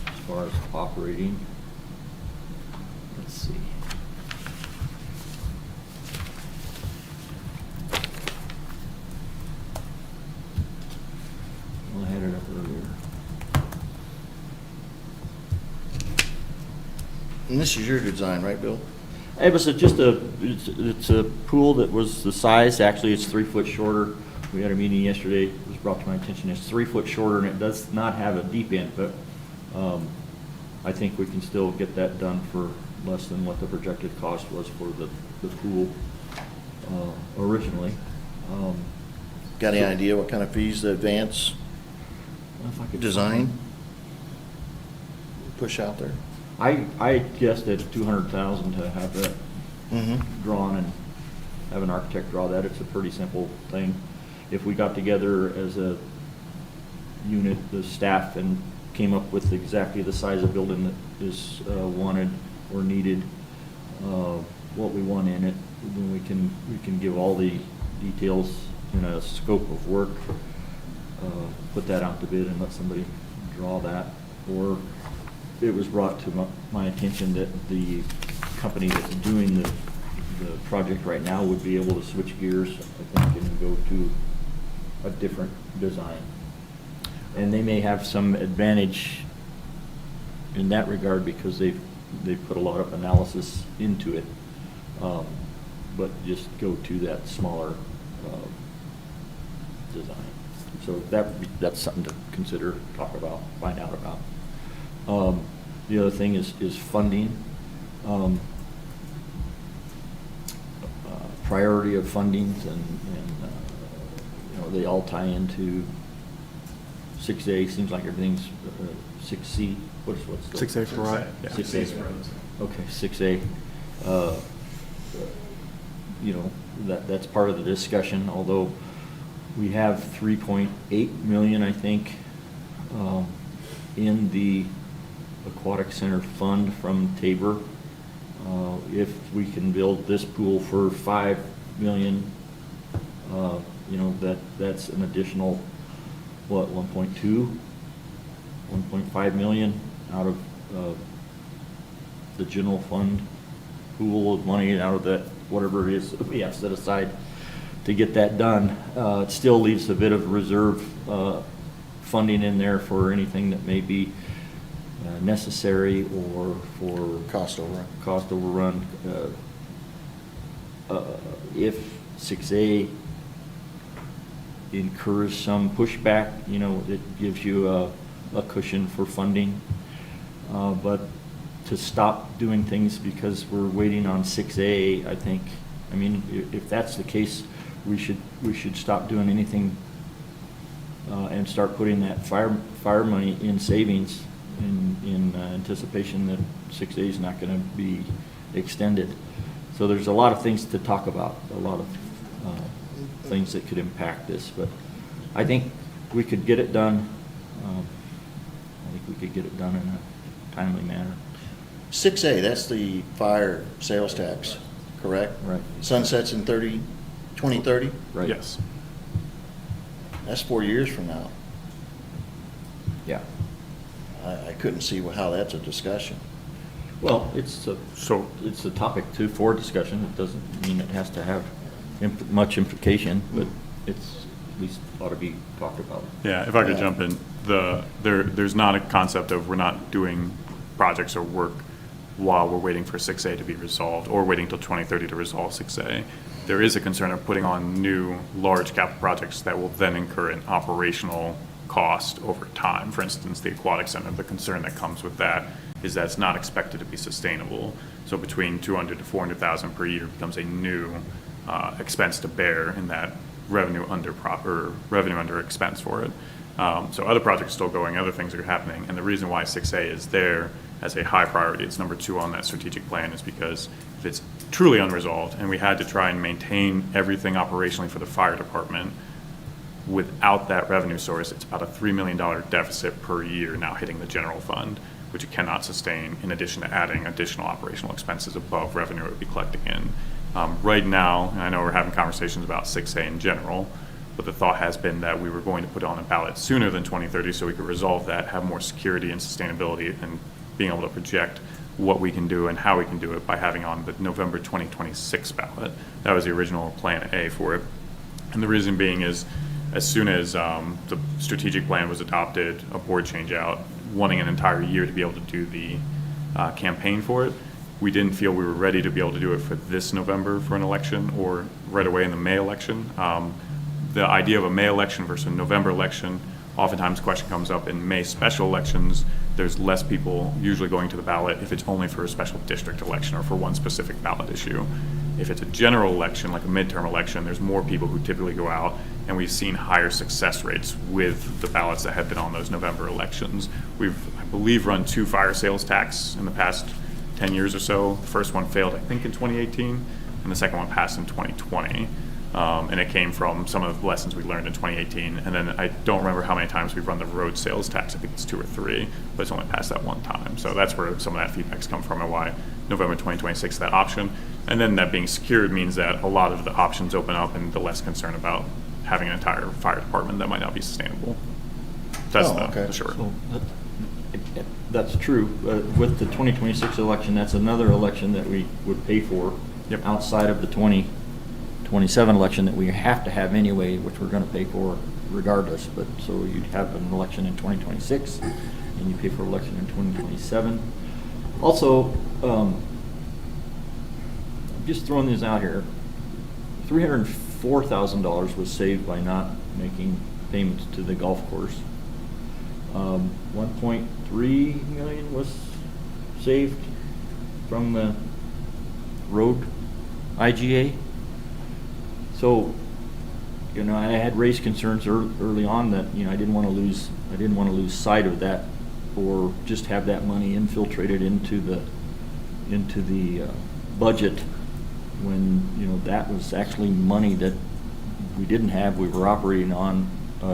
Speaker 4: as far as operating. Let's see. Well, I had it up earlier.
Speaker 2: And this is your design, right, Bill?
Speaker 4: It was it's a pool that was the size, actually it's 3 foot shorter. We had a meeting yesterday, it was brought to my attention, it's 3 foot shorter and it does not have a deep end, but I think we can still get that done for less than what the projected cost was for the pool originally.
Speaker 2: Got any idea what kind of fees the advance
Speaker 4: If I could-
Speaker 2: design push out there?
Speaker 4: I guessed at 200,000 to have that
Speaker 2: Mm-hmm.
Speaker 4: drawn and have an architect draw that. It's a pretty simple thing. If we got together as a unit, the staff, and came up with exactly the size of building that is wanted or needed, what we want in it, then we can give all the details in a scope of work, put that out to bid and let somebody draw that. Or it was brought to my attention that the company that's doing the project right now would be able to switch gears, I think, and go to a different design. And they may have some advantage in that regard because they've put a lot of analysis into it. But just go to that smaller design. So that's something to consider, talk about, find out about. The other thing is funding. Priority of fundings and you know, they all tie into 6A. Seems like everything's 6C. What's the?
Speaker 1: 6A for what? Yeah.
Speaker 4: 6A. Okay, 6A. you know, that's part of the discussion, although we have 3.8 million, I think, in the Aquatic Center Fund from Tabor. If we can build this pool for 5 million, you know, that's an additional, what, 1.5 million out of the general fund pool of money, out of that, whatever it is that we have set aside to get that done. It still leaves a bit of reserve funding in there for anything that may be necessary or for
Speaker 2: Cost overrun.
Speaker 4: Cost overrun. If 6A incurs some pushback, you know, it gives you a cushion for funding. But to stop doing things because we're waiting on 6A, I think, I mean, if that's the case, we should stop doing anything and start putting that fire money in savings in anticipation that 6A is not going to be extended. So there's a lot of things to talk about, a lot of things that could impact this, but I think we could get it done. I think we could get it done in a timely manner.
Speaker 2: 6A, that's the fire sales tax, correct?
Speaker 4: Right.
Speaker 2: Sunsets in 2030?
Speaker 4: Right.
Speaker 1: Yes.
Speaker 2: That's 4 years from now.
Speaker 4: Yeah.
Speaker 2: I couldn't see how that's a discussion.
Speaker 4: Well, it's a topic for discussion. It doesn't mean it has to have much implication, but it's at least ought to be talked about.
Speaker 1: Yeah, if I could jump in, there's not a concept of we're not doing projects or work while we're waiting for 6A to be resolved or waiting till 2030 to resolve 6A. There is a concern of putting on new large capital projects that will then incur an operational cost over time. For instance, the Aquatic Center, the concern that comes with that is that it's not expected to be sustainable. So between 200 to 400,000 per year becomes a new expense to bear in that revenue under expense for it. So other projects are still going, other things are happening, and the reason why 6A is there as a high priority, it's number 2 on that strategic plan, is because if it's truly unresolved and we had to try and maintain everything operationally for the fire department without that revenue source, it's about a $3 million deficit per year now hitting the general fund, which it cannot sustain, in addition to adding additional operational expenses above revenue it would be collecting in. Right now, and I know we're having conversations about 6A in general, but the thought has been that we were going to put it on a ballot sooner than 2030 so we could resolve that, have more security and sustainability, and being able to project what we can do and how we can do it by having on the November 2026 ballot. That was the original plan A for it. And the reason being is, as soon as the strategic plan was adopted, a board change out, wanting an entire year to be able to do the campaign for it, we didn't feel we were ready to be able to do it for this November for an election or right away in the May election. The idea of a May election versus a November election, oftentimes the question comes up in May special elections, there's less people usually going to the ballot if it's only for a special district election or for one specific ballot issue. If it's a general election, like a midterm election, there's more people who typically go out, and we've seen higher success rates with the ballots that have been on those November elections. We've, I believe, run 2 fire sales tax in the past 10 years or so. The first one failed, I think, in 2018, and the second one passed in 2020. And it came from some of the lessons we learned in 2018. And then I don't remember how many times we've run the road sales tax. I think it's 2 or 3, but it's only passed that one time. So that's where some of that feedback's come from and why November 2026 is that option. And then that being secured means that a lot of the options open up and the less concern about having an entire fire department that might not be sustainable. That's the short.
Speaker 4: So that's true. With the 2026 election, that's another election that we would pay for outside of the 2027 election that we have to have anyway, which we're going to pay for regardless. But so you'd have an election in 2026 and you pay for election in 2027. Also, I'm just throwing this out here. $304,000 was saved by not making payments to the golf course. 1.3 million was saved from the road IGA. So, you know, I had raised concerns early on that, you know, I didn't want to lose sight of that, or just have that money infiltrated into the budget when, that was actually money that we didn't have, we were operating on,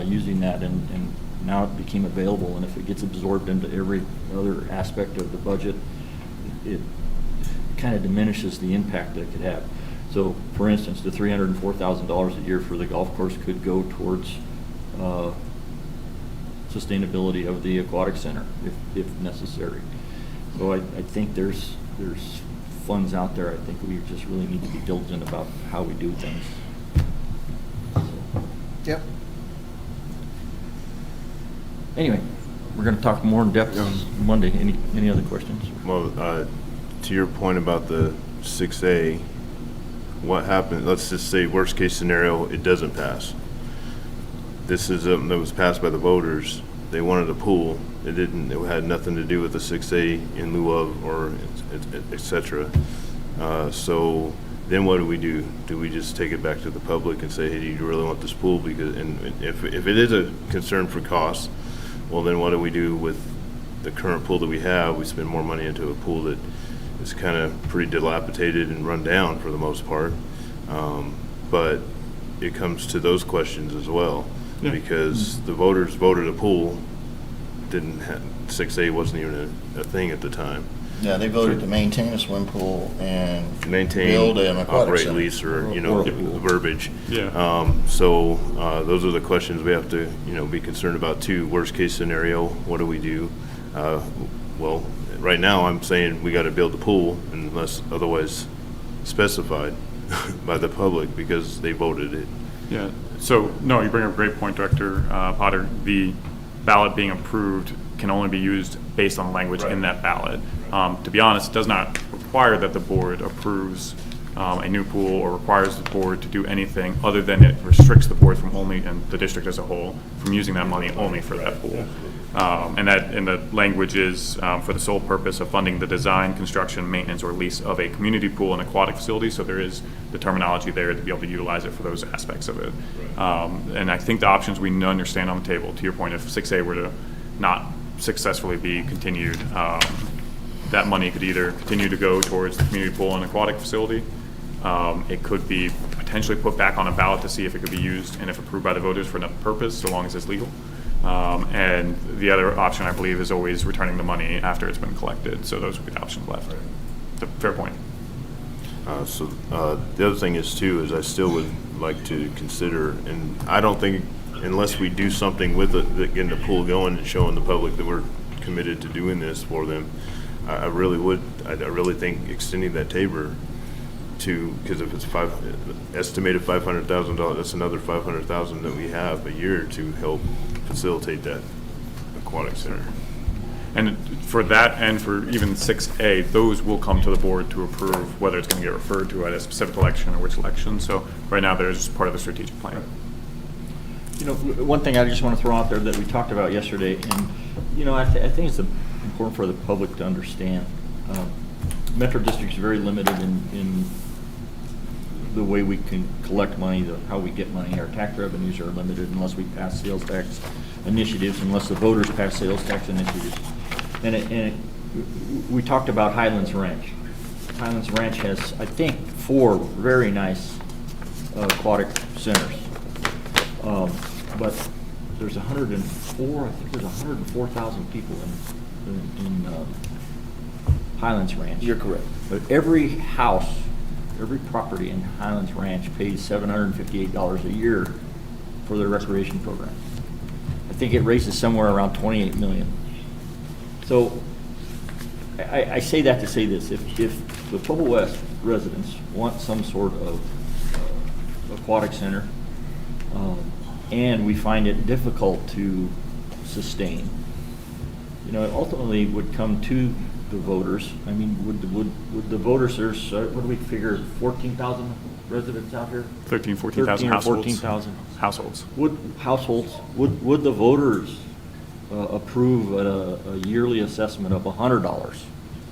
Speaker 4: using that, and now it became available, and if it gets absorbed into every other aspect of the budget, it kind of diminishes the impact that it could have. So, for instance, the $304,000 a year for the golf course could go towards sustainability of the aquatic center, if necessary. So I think there's funds out there. I think we just really need to be diligent about how we do things.
Speaker 9: Yep.
Speaker 4: Anyway, we're going to talk more in depth on Monday. Any other questions?
Speaker 13: Well, to your point about the 6A, what happened, let's just say worst case scenario, it doesn't pass. This is something that was passed by the voters. They wanted a pool. It had nothing to do with the 6A in lieu of, or et cetera. So then what do? Do we just take it back to the public and say, hey, do you really want this pool? Because, and if it is a concern for cost, well, then what do we do with the current pool that we have? We spend more money into a pool that is kind of pretty dilapidated and run down for the most part. But it comes to those questions as well, because the voters voted a pool, 6A wasn't even a thing at the time.
Speaker 2: Yeah, they voted to maintain a swim pool and
Speaker 13: Maintain,
Speaker 2: build an aquatic
Speaker 13: operate,
Speaker 2: center.
Speaker 13: lease, or, the verbiage.
Speaker 1: Yeah.
Speaker 13: So those are the questions we have to, be concerned about too. Worst case scenario, what do we do? Well, right now I'm saying we got to build the pool unless otherwise specified by the public because they voted it.
Speaker 1: Yeah, so, no, you bring up a great point, Director Potter. The ballot being approved can only be used based on language in that ballot. To be honest, it does not require that the board approves a new pool or requires the board to do anything other than it restricts the board from only, and the district as a whole, from using that money only for that pool. And the language is for the sole purpose of funding the design, construction, maintenance, or lease of a community pool and aquatic facility. So there is the terminology there to be able to utilize it for those aspects of it. And I think the options we understand on the table, to your point, if 6A were to not successfully be continued, that money could either continue to go towards the community pool and aquatic facility. It could be potentially put back on a ballot to see if it could be used and if approved by the voters for another purpose, so long as it's legal. And the other option, I believe, is always returning the money after it's been collected. So those would be the options left. Fair point.
Speaker 13: So the other thing is too, is I still would like to consider, and I don't think, unless we do something with it, getting the pool going and showing the public that we're committed to doing this for them, I really think extending that Tabor to, because if it's estimated $500,000, that's another $500,000 that we have a year to help facilitate that aquatic center.
Speaker 1: And for that, and for even 6A, those will come to the board to approve whether it's going to get referred to at a specific election or which election. So right now, there's part of the strategic plan.
Speaker 4: One thing I just want to throw out there that we talked about yesterday, and, I think it's important for the public to understand. Metro District is very limited in the way we can collect money, how we get money. Our tax revenues are limited unless we pass sales tax initiatives, unless the voters pass sales tax initiatives. And we talked about Highlands Ranch. Highlands Ranch has, I think, 4 very nice aquatic centers. But there's 104,000 people in Highlands Ranch.
Speaker 2: You're correct.
Speaker 4: But every house, every property in Highlands Ranch pays $758 a year for their recreation program. I think it raises somewhere around $28 million. So I say that to say this: if the Pueblo West residents want some sort of aquatic center, and we find it difficult to sustain, it ultimately would come to the voters. I mean, would the voters, there's, what do we figure, 14,000 residents out here?
Speaker 1: 14,000 households.
Speaker 4: 14,000
Speaker 1: households.
Speaker 4: Would the voters approve a yearly assessment of $100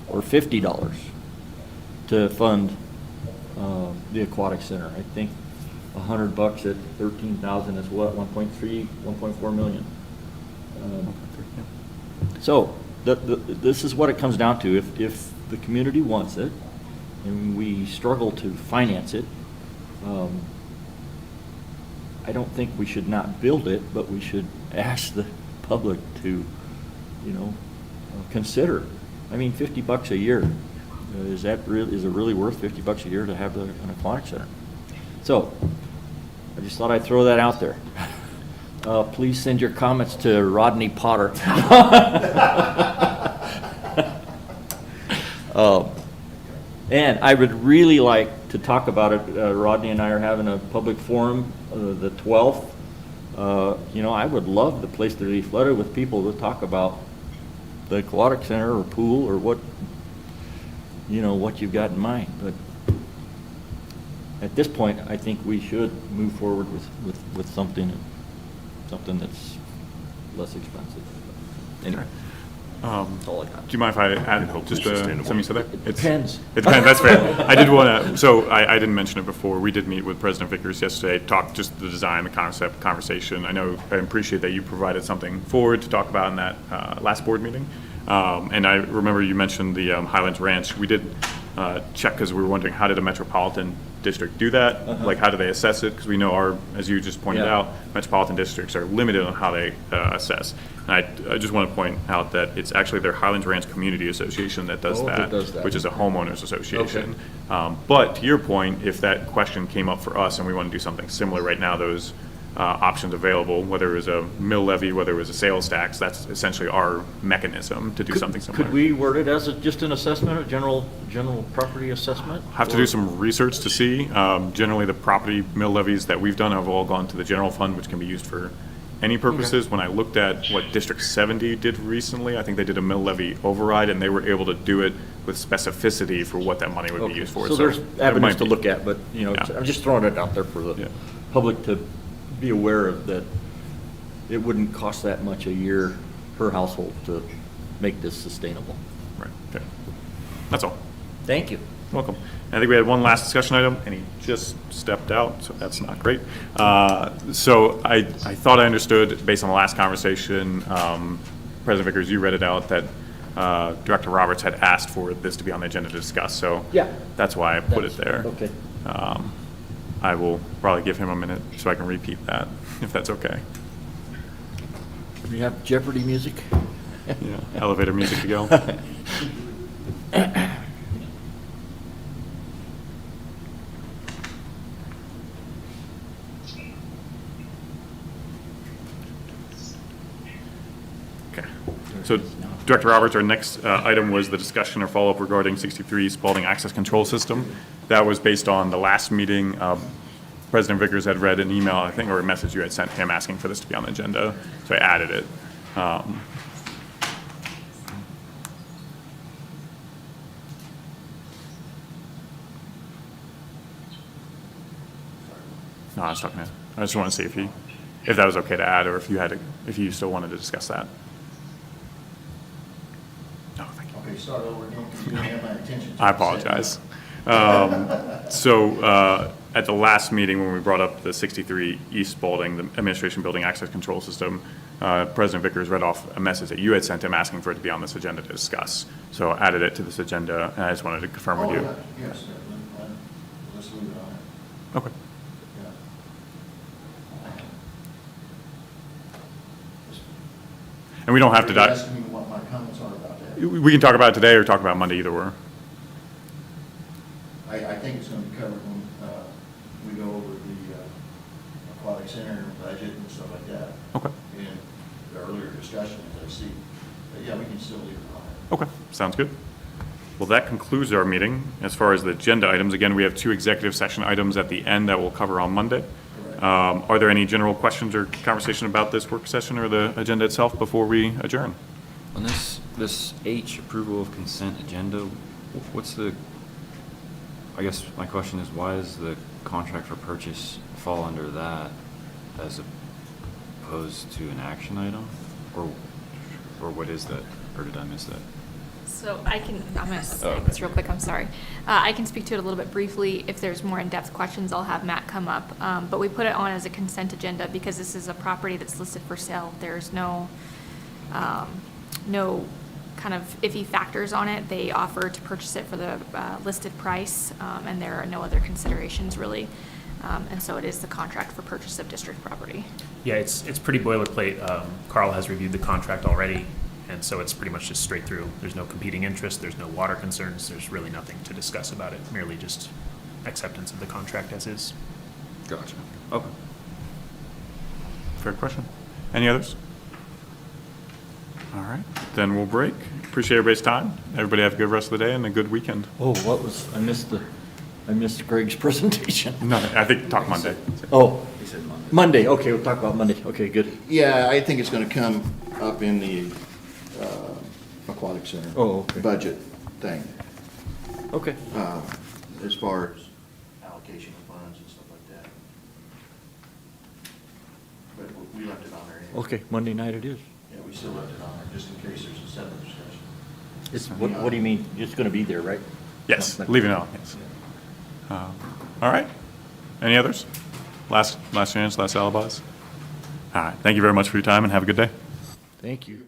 Speaker 4: or $50 to fund the aquatic center? I think $100 at 13,000 is what, 1.4 million. So this is what it comes down to. If the community wants it, and we struggle to finance it, I don't think we should not build it, but we should ask the public to, consider. I mean, $50 a year, is it really worth $50 a year to have an aquatic center? So, I just thought I'd throw that out there. Please send your comments to Rodney Potter. And I would really like to talk about it. Rodney and I are having a public forum the 12th. I would love the place to be flooded with people to talk about the aquatic center or pool or what you've got in mind. But at this point, I think we should move forward with something that's less expensive. Anyway. That's all I got.
Speaker 1: Do you mind if I add just something you said there?
Speaker 4: It depends.
Speaker 1: It depends, that's fair. I did want to, so I didn't mention it before, we did meet with President Vickers yesterday, talk just the design, the concept, conversation. I appreciate that you provided something forward to talk about in that last board meeting. And I remember you mentioned the Highlands Ranch. We did check because we were wondering, how did a metropolitan district do that? Like, how do they assess it? Because we know as you just pointed out, metropolitan districts are limited on how they assess. And I just want to point out that it's actually their Highlands Ranch Community Association that does that, which is a homeowners association. Okay. But to your point, if that question came up for us and we want to do something similar right now, those options available, whether it was a mill levy, whether it was a sales tax, that's essentially our mechanism to do something similar.
Speaker 4: Could we word it as just an assessment, a general property assessment?
Speaker 1: Have to do some research to see. Generally, the property mill levies that we've done have all gone to the general fund, which can be used for any purposes. When I looked at what District 70 did recently, I think they did a mill levy override, and they were able to do it with specificity for what that money would be used for.
Speaker 4: So there's avenues to look at, but I'm just throwing it out there for the public to be aware of, that it wouldn't cost that much a year per household to make this sustainable.
Speaker 1: Right. Okay. That's all.
Speaker 4: Thank you.
Speaker 1: Welcome. I think we had one last discussion item, and he just stepped out, so that's not great. So I thought I understood, based on the last conversation, President Vickers, you read it out, that Director Roberts had asked for this to be on the agenda to discuss, so that's why I put it there. Okay. I will probably give him a minute so I can repeat that, if that's okay.
Speaker 4: We have Jeopardy music?
Speaker 1: Yeah, elevator music to go. Okay. So, Director Roberts, our next item was the discussion or follow-up regarding 63 Spalding Access Control System. That was based on the last meeting. President Vickers had read an email, I think, or a message you had sent him asking for this to be on the agenda, so I added it. No, I was talking to, I just want to see if that was okay to add, or if you still wanted to discuss that. No, thank you.
Speaker 2: Okay, start over again, because you didn't have my attention.
Speaker 1: I apologize. At the last meeting, when we brought up the 63 East Spalding, the Administration Building Access Control System, President Vickers read off a message that you had sent him asking for it to be on this agenda to discuss. So I added it to this agenda, and I just wanted to confirm with you.
Speaker 2: Yes, let's leave it on it.
Speaker 1: Okay. And we don't have to.
Speaker 2: You're asking me what my comments are about that.
Speaker 1: We can talk about it today or talk about Monday, either or.
Speaker 2: I think it's going to be covered when we go over the aquatic center budget and stuff like that.
Speaker 1: Okay.
Speaker 2: In the earlier discussion, as I see. But yeah, we can still leave it on it.
Speaker 1: Okay, sounds good. Well, that concludes our meeting. As far as the agenda items, again, we have 2 executive session items at the end that we'll cover on Monday. Are there any general questions or conversation about this work session or the agenda itself before we adjourn?
Speaker 7: On this H, approval of consent agenda, I guess my question is, why does the contract for purchase fall under that as opposed to an action item? Or what is that? Or did I miss that?
Speaker 11: So I'm going to say this real quick, I'm sorry. I can speak to it a little bit briefly. If there's more in-depth questions, I'll have Matt come up. But we put it on as a consent agenda because this is a property that's listed for sale. There's no kind of iffy factors on it. They offer to purchase it for the listed price, and there are no other considerations really. And so it is the contract for purchase of district property.
Speaker 14: Yeah, it's pretty boilerplate. Carl has reviewed the contract already, and so it's pretty much just straight through. There's no competing interest, there's no water concerns, there's really nothing to discuss about it, merely just acceptance of the contract as is.
Speaker 15: Gotcha. Okay.
Speaker 1: Fair question. Any others? All right, then we'll break. Appreciate everybody's time. Everybody have a good rest of the day and a good weekend.
Speaker 4: Oh, I missed Greg's presentation.
Speaker 1: No, I think talk Monday.
Speaker 4: Oh,
Speaker 15: He said Monday.
Speaker 4: Monday, okay, we'll talk about Monday. Okay, good.
Speaker 2: Yeah, I think it's gonna come up in the aquatic center.
Speaker 4: Oh, okay.
Speaker 2: Budget thing,
Speaker 4: Okay.
Speaker 2: as far as allocation of funds and stuff like that. But we left it on there anyway.
Speaker 4: Okay, Monday night it is.
Speaker 2: Yeah, we still left it on there, just in case there's a separate discussion.
Speaker 4: It's, what do you mean? It's gonna be there, right?
Speaker 1: Yes, leaving it on, yes. All right. Any others? Last chance, last alibis? All right, thank you very much for your time and have a good day.
Speaker 4: Thank you.